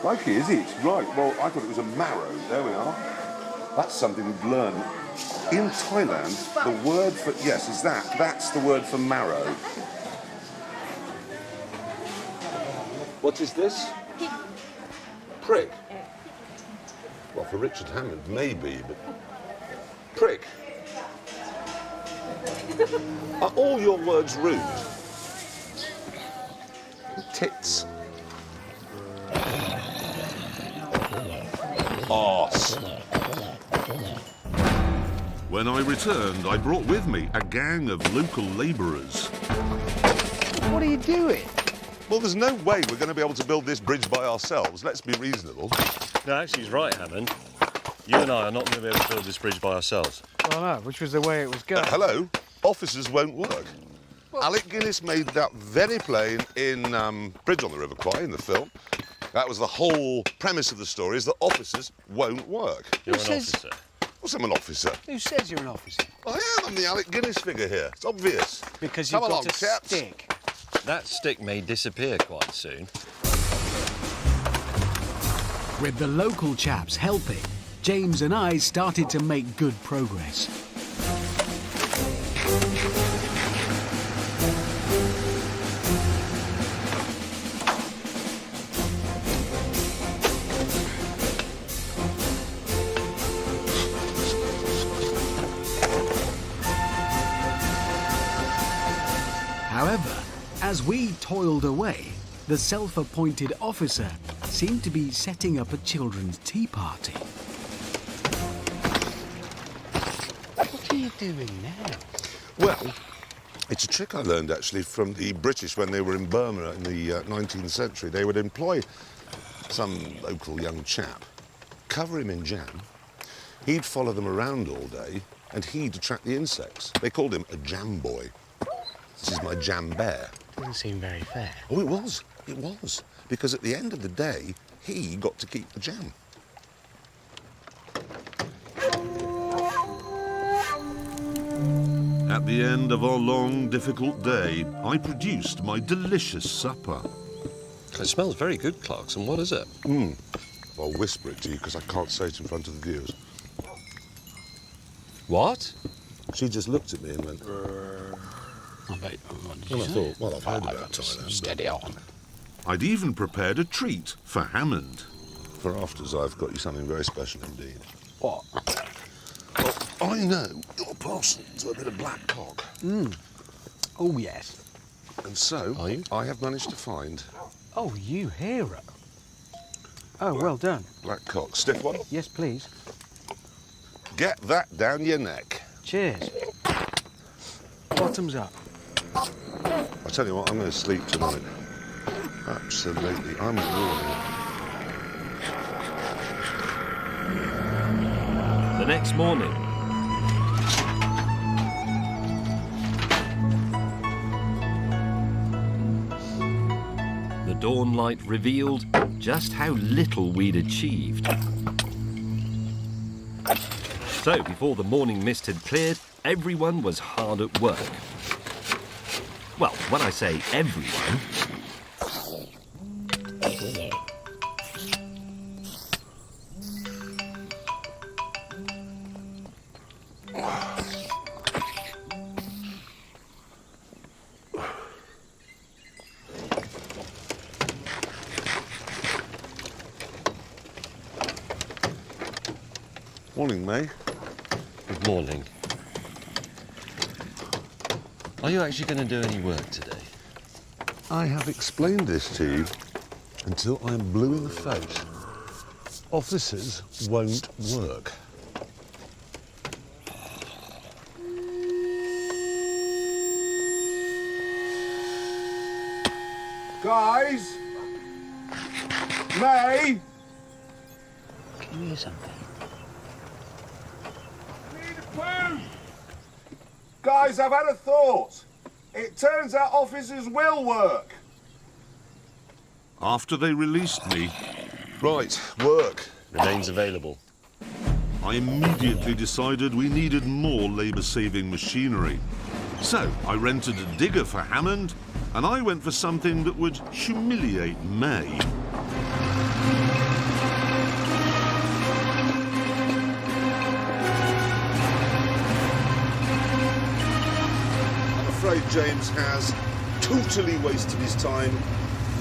Crikey, is it? Right, well, I thought it was a marrow. There we are. That's something we've learned. In Thailand, the word for... Yes, is that. That's the word for marrow. What is this? Prick. Well, for Richard Hammond, maybe, but... Prick. Are all your words rude? Tits. Arse. When I returned, I brought with me a gang of local labourers. What are you doing? Well, there's no way we're going to be able to build this bridge by ourselves. Let's be reasonable. No, actually, he's right, Hammond. You and I are not going to be able to build this bridge by ourselves. Well, no, which was the way it was going. Hello? Officers won't work. Alec Guinness made that very plain in Bridge on the River Kwai in the film. That was the whole premise of the story, is that officers won't work. You're an officer. What's I'm an officer? Who says you're an officer? I am. I'm the Alec Guinness figure here. It's obvious. Because you've Come got along, a chaps. stick. That stick may disappear quite soon. With the local chaps helping, James and I started to make good progress. However, as we toiled away, the self-appointed officer seemed to be setting up a children's tea party. What are you doing now? Well, it's a trick I learned, actually, from the British when they were in Burma in the 19th century. They would employ some local young chap, cover him in jam, he'd follow them around all day, and he'd attract the insects. They called him a jam boy. This is my jam bear. Doesn't seem very fair. Oh, it was. It was. Because at the end of the day, he got to keep the jam. At the end of our long, difficult day, I produced my delicious supper. It smells very good, Clarkson. What is it? I'll whisper it to you because I can't say it in front of the viewers. What? She just looked at me and went... What did you And I say? thought, well, I've heard about Thailand. Steady on. I'd even prepared a treat for Hammond. For afters, I've got you something very special indeed. What? Well, I know you're partial to a bit of black cock. Oh, yes. And so, Are you? I have managed to find Oh, you hero. Oh, well done. black cock. Stiff one? Yes, please. Get that down your neck. Cheers. Bottoms up. I tell you what, I'm going to sleep tonight. Absolutely. I'm warning. The next morning, the dawn light revealed just how little we'd achieved. So, before the morning mist had cleared, everyone was hard at work. Well, when I say everyone, Morning, May. Good morning. Are you actually going to do any work today? I have explained this to you until I am blue in the face. Officers won't work. Guys! May! Can you hear something? Guys, I've had a thought. It turns out officers will work. After they released me, right, work. Remains available. I immediately decided we needed more labour-saving machinery. So I rented a digger for Hammond, and I went for something that would humiliate May. I'm afraid James has totally wasted his time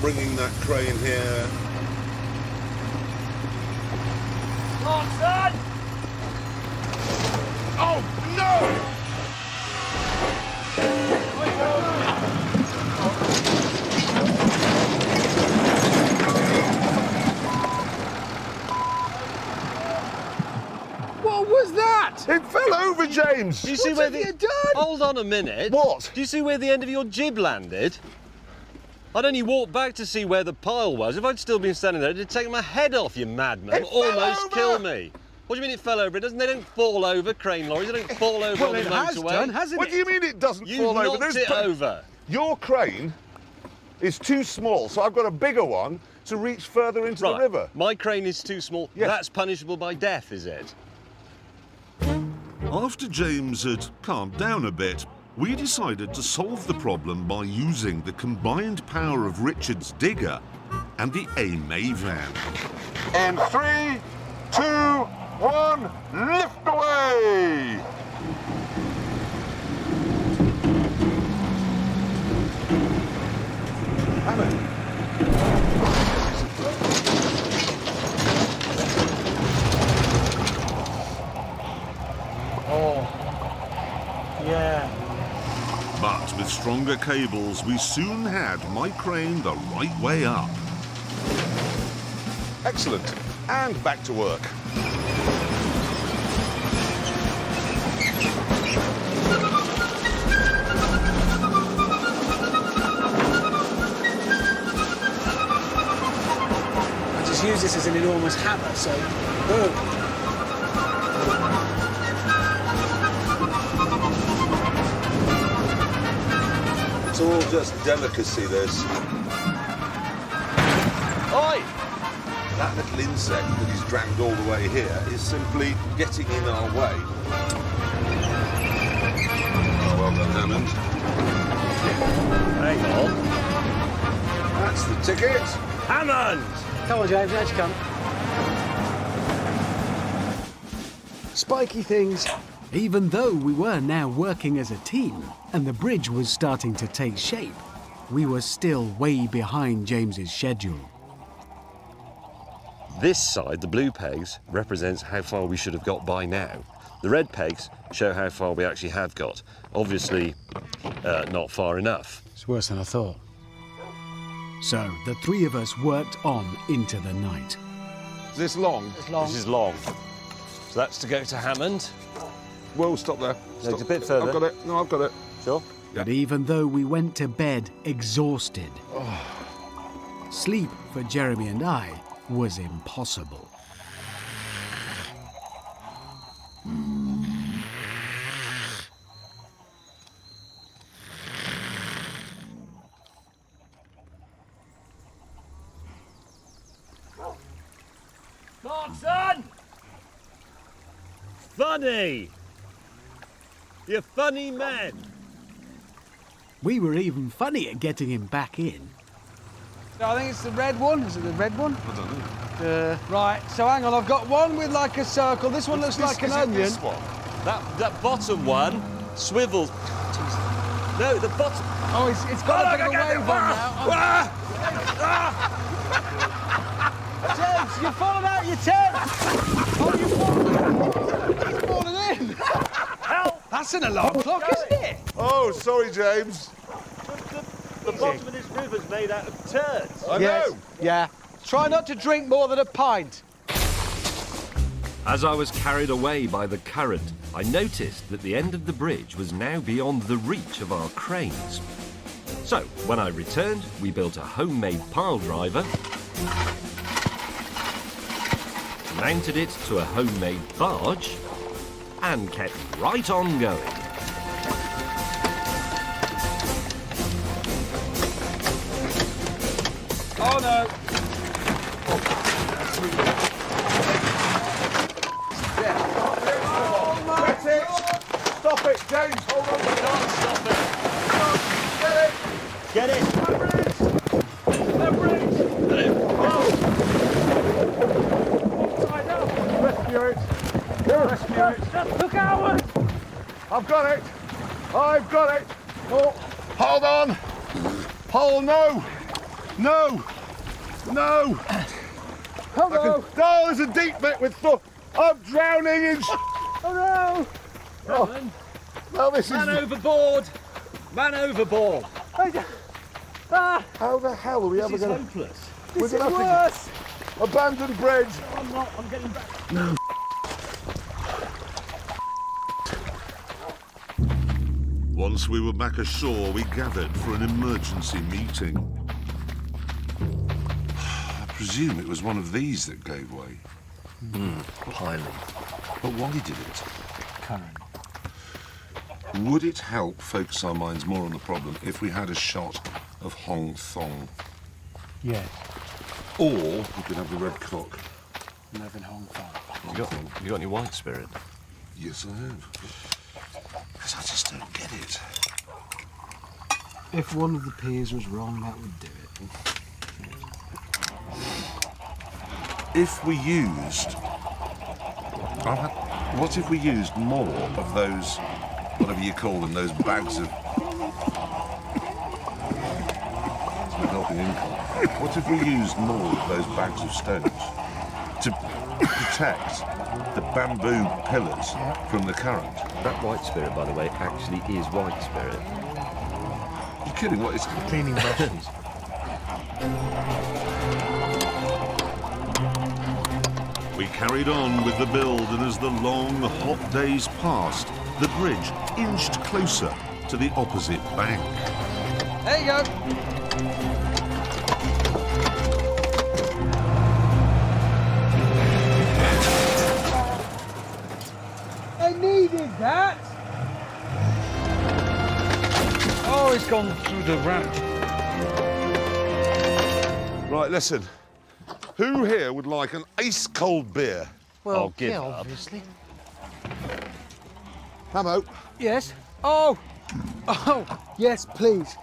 bringing that crane here. Come on, son! Oh, no! What was that? It fell over, James! Do you see where the... you done? Hold on a minute. What? Do you see where the end of your jib landed? I'd only walked back to see where the pile was. If I'd still been standing there, it'd take my head off, you madman. It fell Almost over. kill me. What do you mean it fell over? They don't fall over, crane lorries. They don't fall over Well, on it the has motorway. done, hasn't What it? do you mean it doesn't You fall over? knocked it over. Your crane is too small, so I've got a bigger one to reach further into the river. My crane is too small. Yes. That's punishable by death, is it? After James had calmed down a bit, we decided to solve the problem by using the combined power of Richard's digger and the May van. And 3, 2, 1, lift away! But with stronger cables, we soon had my crane the right way up. Excellent. And back to work. I just use this as an enormous hammer, so boom. It's all just delicacy, this. Oi! That little insect that he's dragged all the way here is simply getting in our way. Oh, well done, Hammond. Hang on. That's the ticket. Hammond! Come on, James, out you come. Spiky things. Even though we were now working as a team and the bridge was starting to take shape, we were still way behind James's schedule. This side, the blue pegs, represents how far we should have got by now. The red pegs show how far we actually have got. Obviously, not far enough. It's worse than I thought. So the three of us worked on into the night. Is this long? This is long. So that's to go to Hammond. Whoa, stop there. No, it's a bit further. I've got it. No, I've got it. Sure. But even though we went to bed exhausted, sleep for Jeremy and I was impossible. Come on, son! Funny! You funny man! We were even funny at getting him back in. I think it's the red one. Is it the red one? I don't know. Right, so hang on, I've got one with like a circle. This one looks like an onion. This one? That bottom one swivels. No, the bottom. Oh, it's got a bit of a wave on now. James, you've fallen out your tent! Oh, you've fallen in! Help! That's an alarm clock, isn't it? Oh, sorry, James. The bottom of this river's made out of turds. I Yes. know. Yeah. Try not to drink more than a pint. As I was carried away by the current, I noticed that the end of the bridge was now beyond the reach of our cranes. So, when I returned, we built a homemade pile driver, mounted it to a homemade barge, and kept right on going. Oh, no. That's it. Stop it, James. Hold on. Can't stop it. Get it. Get it. Rescue it. Rescue it. Look out! I've got it. I've got it. Oh, hold on. Oh, no. No. No. Hello. Oh, there's a deep bit with stuff. I'm drowning in... Oh, no. No, this is... Man overboard! Man overboard! How the hell are we ever This is going to... hopeless. We're going to have to... Abandoned bridge. I'm not. I'm getting back. Once we were back ashore, we gathered for an emergency meeting. I presume it was one of these that gave way. Highly. But why did it? Current. Would it help focus our minds more on the problem if we had a shot of Hong Thong? Yeah. Or we could have the red cock. Living Hong Kong. You got any white spirit? Yes, I have. Because I just don't get it. If one of the piers was wrong, that would do it. If we used... What if we used more of those, whatever you call them, those bags of... It's not helping income. What if we used more of those bags of stones to protect the bamboo pillars from the current? That white spirit, by the way, actually is white spirit. You're kidding, what is it? Cleaning brushes. We carried on with the build, and as the long, hot days passed, the bridge inched closer to the opposite bank. There you go. I needed that. Oh, it's gone through the ramp. Right, listen. Who here would like an ice-cold beer? Well, give yeah, up. obviously. Hamo. Yes. Oh, yes, please.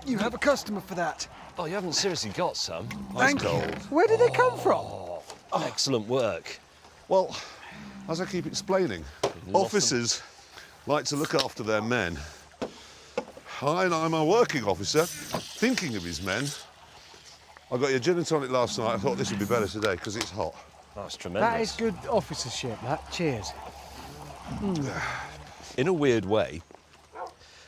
You have a customer for that. Oh, you haven't seriously got some? Thank you. Ice-cold. Where did they come from? Excellent work. Well, as I keep explaining, officers like to look after their men. I'm a working officer, thinking of his men. I got your gin and tonic last night. I thought this would be better today because it's hot. That's tremendous. That is good officership, that. Cheers. In a weird way,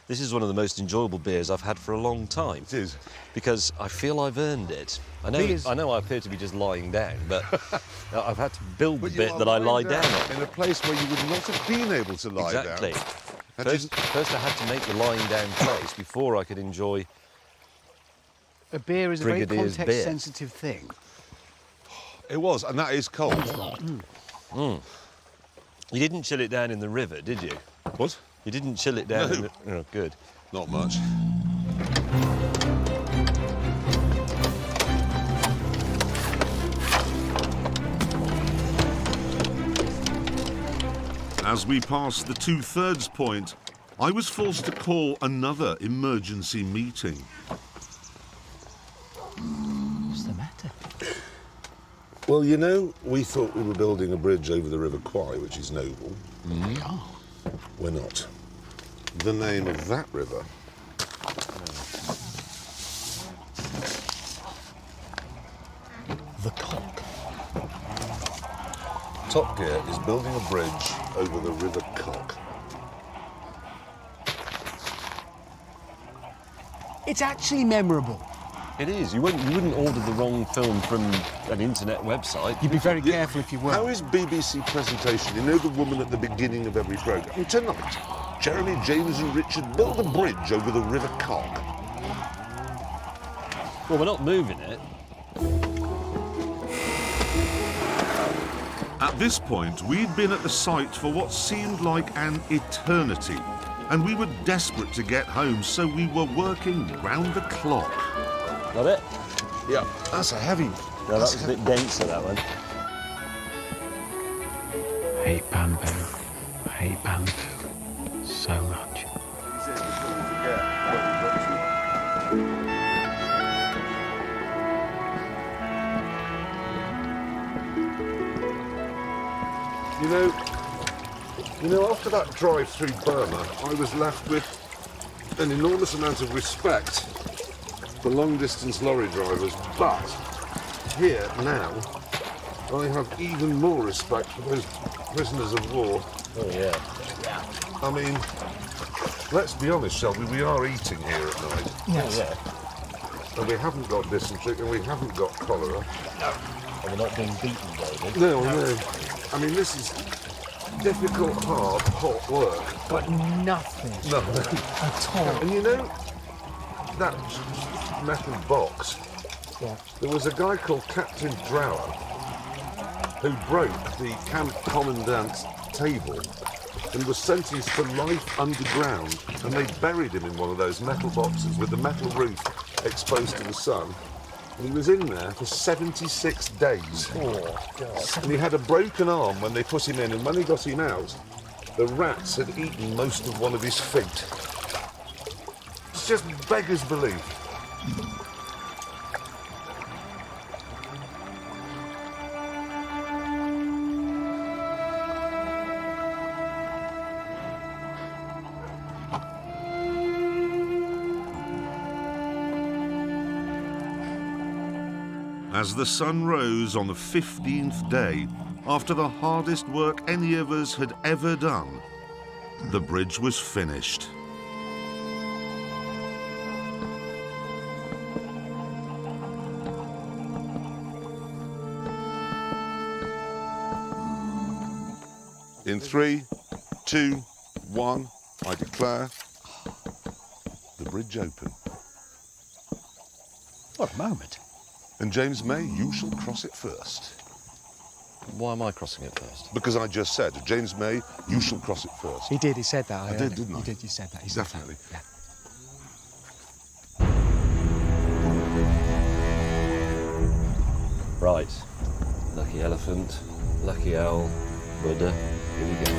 this is one of the most enjoyable beers I've had for a long time. It is. Because I feel I've earned it. I know I appear to be just lying down, but I've had to build the But you bit are that I lie lying down on. in a place where you would not have been able to lie Exactly. down. That is- First I had to make the lying down place before I could enjoy... A beer is a very Brigadier's beer. context-sensitive thing. It was, and that is cold. You didn't chill it down in the river, did you? What? You didn't chill it down No. in the... Oh, good. Not much. As we passed the 2/3 point, I was forced to call another emergency meeting. What's the matter? Well, you know, we thought we were building a bridge over the River Kwai, which is noble. We're not. The name of that river The cock. Top Gear is building a bridge over the River Cock. It's actually memorable. It is. You wouldn't order the wrong film from an internet website. You'd be very careful if you were. How is BBC presentation? You know the woman at the beginning of every programme? Tonight, Jeremy, James and Richard build a bridge over the River Cock. Well, we're not moving it. At this point, we'd been at the site for what seemed like an eternity, and we were desperate to get home, so we were working round the clock. Got it? Yeah, that's a heavy. No, that was a bit denser, that one. I hate bamboo. I hate bamboo so much. You know, after that drive through Burma, I was left with an enormous amount of respect for long-distance lorry drivers, but here, now, I have even more respect for those prisoners of war. Oh, yeah. I mean, let's be honest, Shelby, we are eating here at night. Yes. Oh, yeah. And we haven't got dysentery, and we haven't got cholera. No. And we're not being beaten, David. No. I mean, this is difficult, hard, hot work. But nothing. Nothing. At all. And you know, that metal box, Yeah. there was a guy called Captain Drower who broke the camp commandant's table and was sentenced for life underground, and they buried him in one of those metal boxes with the metal roof exposed to the sun. And he was in there for 76 days. Oh, God. And he had a broken arm when they put him in, and when he got him out, the rats had eaten most of one of his feet. It's just beggars belief. As the sun rose on the 15th day, after the hardest work any of us had ever done, the bridge was finished. In 3, 2, 1, I declare the bridge open. What a moment. And James May, you shall cross it first. Why am I crossing it first? Because I just said, James May, you shall cross it first. He did, he said that. I did, didn't I? You did, you said that. He Definitely. Said that. Yeah. Right. Lucky elephant, lucky owl, Buddha. Here we go.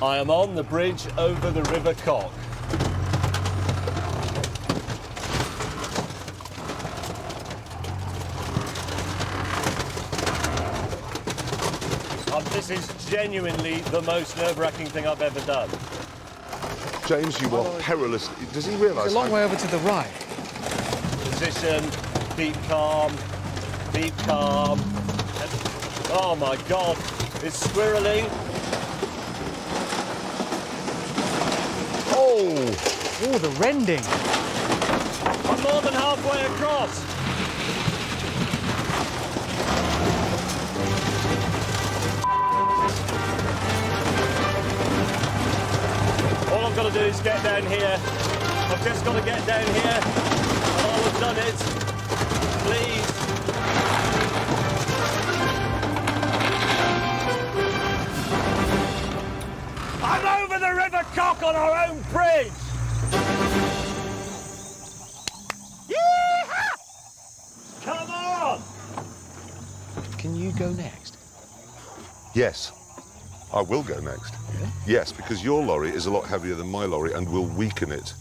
I am on the bridge over the River Cock. This is genuinely the most nerve-wracking thing I've ever done. James, you are perilous. Does he realise? It's a long way over to the right. Position, keep calm, keep calm. Oh my God, it's swirling. Oh, the rending. I'm more than halfway across. All I've got to do is get down here. I've just got to get down here. And I'll have done it. Please. I'm over the River Cock on our own bridge. Yee-haw! Come on! Can you go next? Yes, I will go next. Yeah? Yes, because your lorry is a lot heavier than my lorry and will weaken it.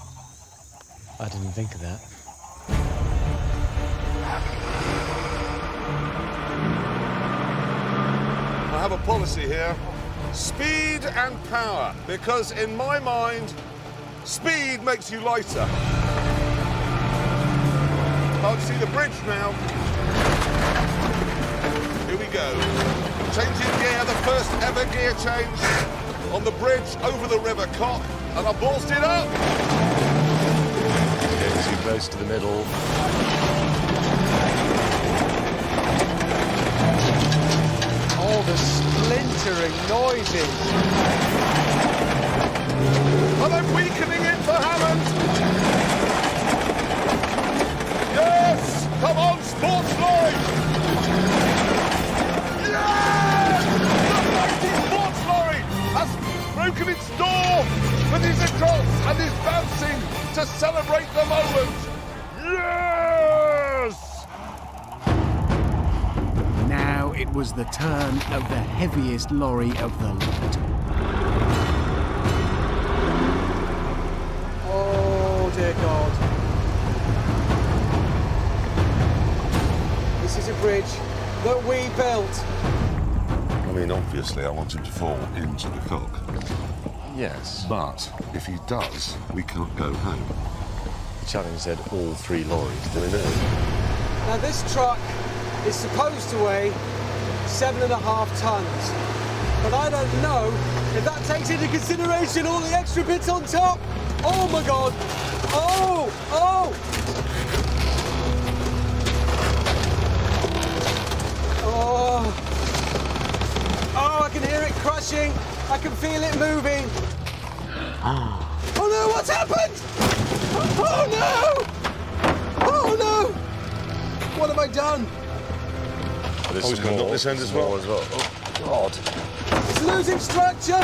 I didn't think of that. I have a policy here. Speed and power, because in my mind, Speed makes you lighter. Can't see the bridge now. Here we go. Changing gear, the first ever gear change on the bridge over the River Cock, and I ballsed it up. Getting too close to the middle. Oh, the splintering noises. And I'm weakening it for Hammond. Yes! Come on, sports lorry! Yes! The mighty sports lorry has broken its door, but is across and is bouncing to celebrate the moment. Yes! Now it was the turn of the heaviest lorry of the lot. Oh, dear God. This is a bridge that we built. I mean, obviously, I want him to fall into the cock. Yes. But if he does, we can't go home. The challenge said all 3 lorries. Do we know? Now, this truck is supposed to weigh 7.5 tons. But I don't know if that takes into consideration all the extra bits on top. Oh, my God. Oh, oh. Oh. Oh, I can hear it crushing. I can feel it moving. Oh no, what's happened? Oh no! Oh no! What have I done? There's he's some gonna more, knock this end as some more well. as well. Oh, God. It's losing structure.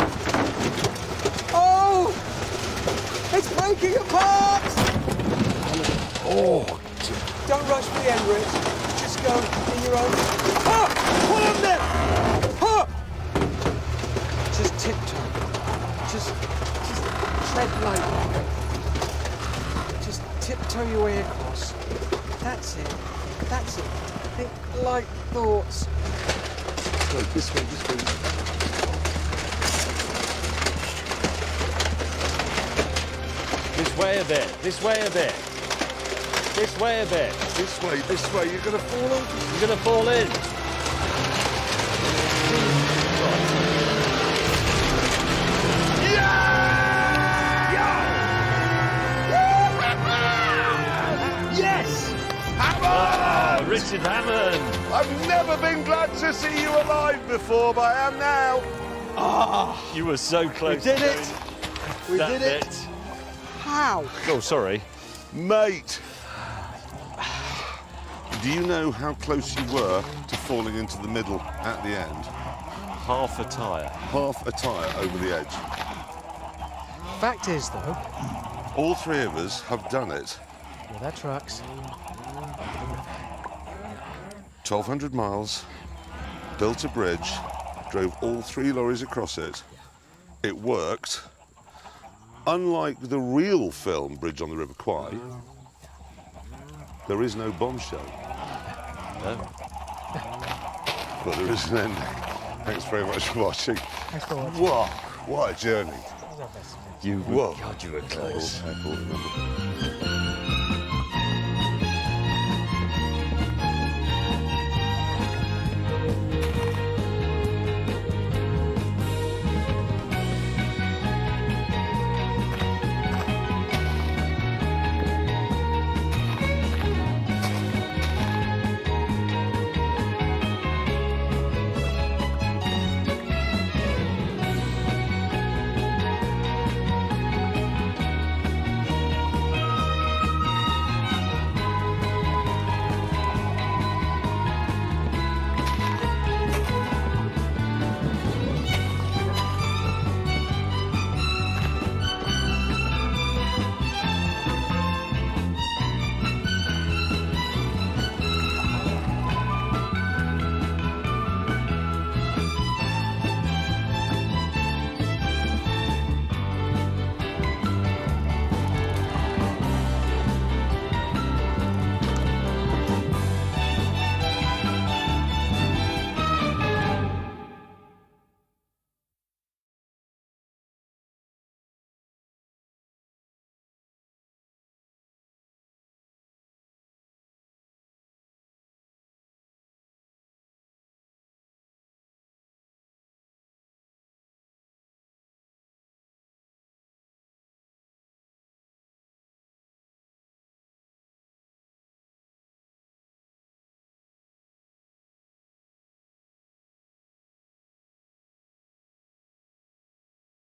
Oh! It's breaking apart! Oh, Don't rush for the end, Rich. Just go in your own. Oh! Pull on there! Oh! Just tiptoe. Just tread lightly. Just tiptoe your way across. That's it. That's it. Think light thoughts. Go this way, this way. this way a bit, this way a bit. This way a bit. This way. You're going to fall over. You're going to fall in. Yes! Oh, Richard Hammond. I've never been glad to see you alive before, but I am now. You were so close. We did it. We did it. Bit. How? Oh, sorry. Mate, do you know how close you were to falling into the middle at the end? Half a tyre. Half a tyre over the edge. Fact is, though, All 3 of us have done it. with our trucks, 1,200 miles, built a bridge, drove all 3 lorries across it. It worked. Unlike the real film Bridge on the River Kwai, there is no bombshell. No. But there is an ending. Thanks very much for watching. Thanks for watching. Whoa, what a journey. You Whoa. God, you were close. I thought, remember.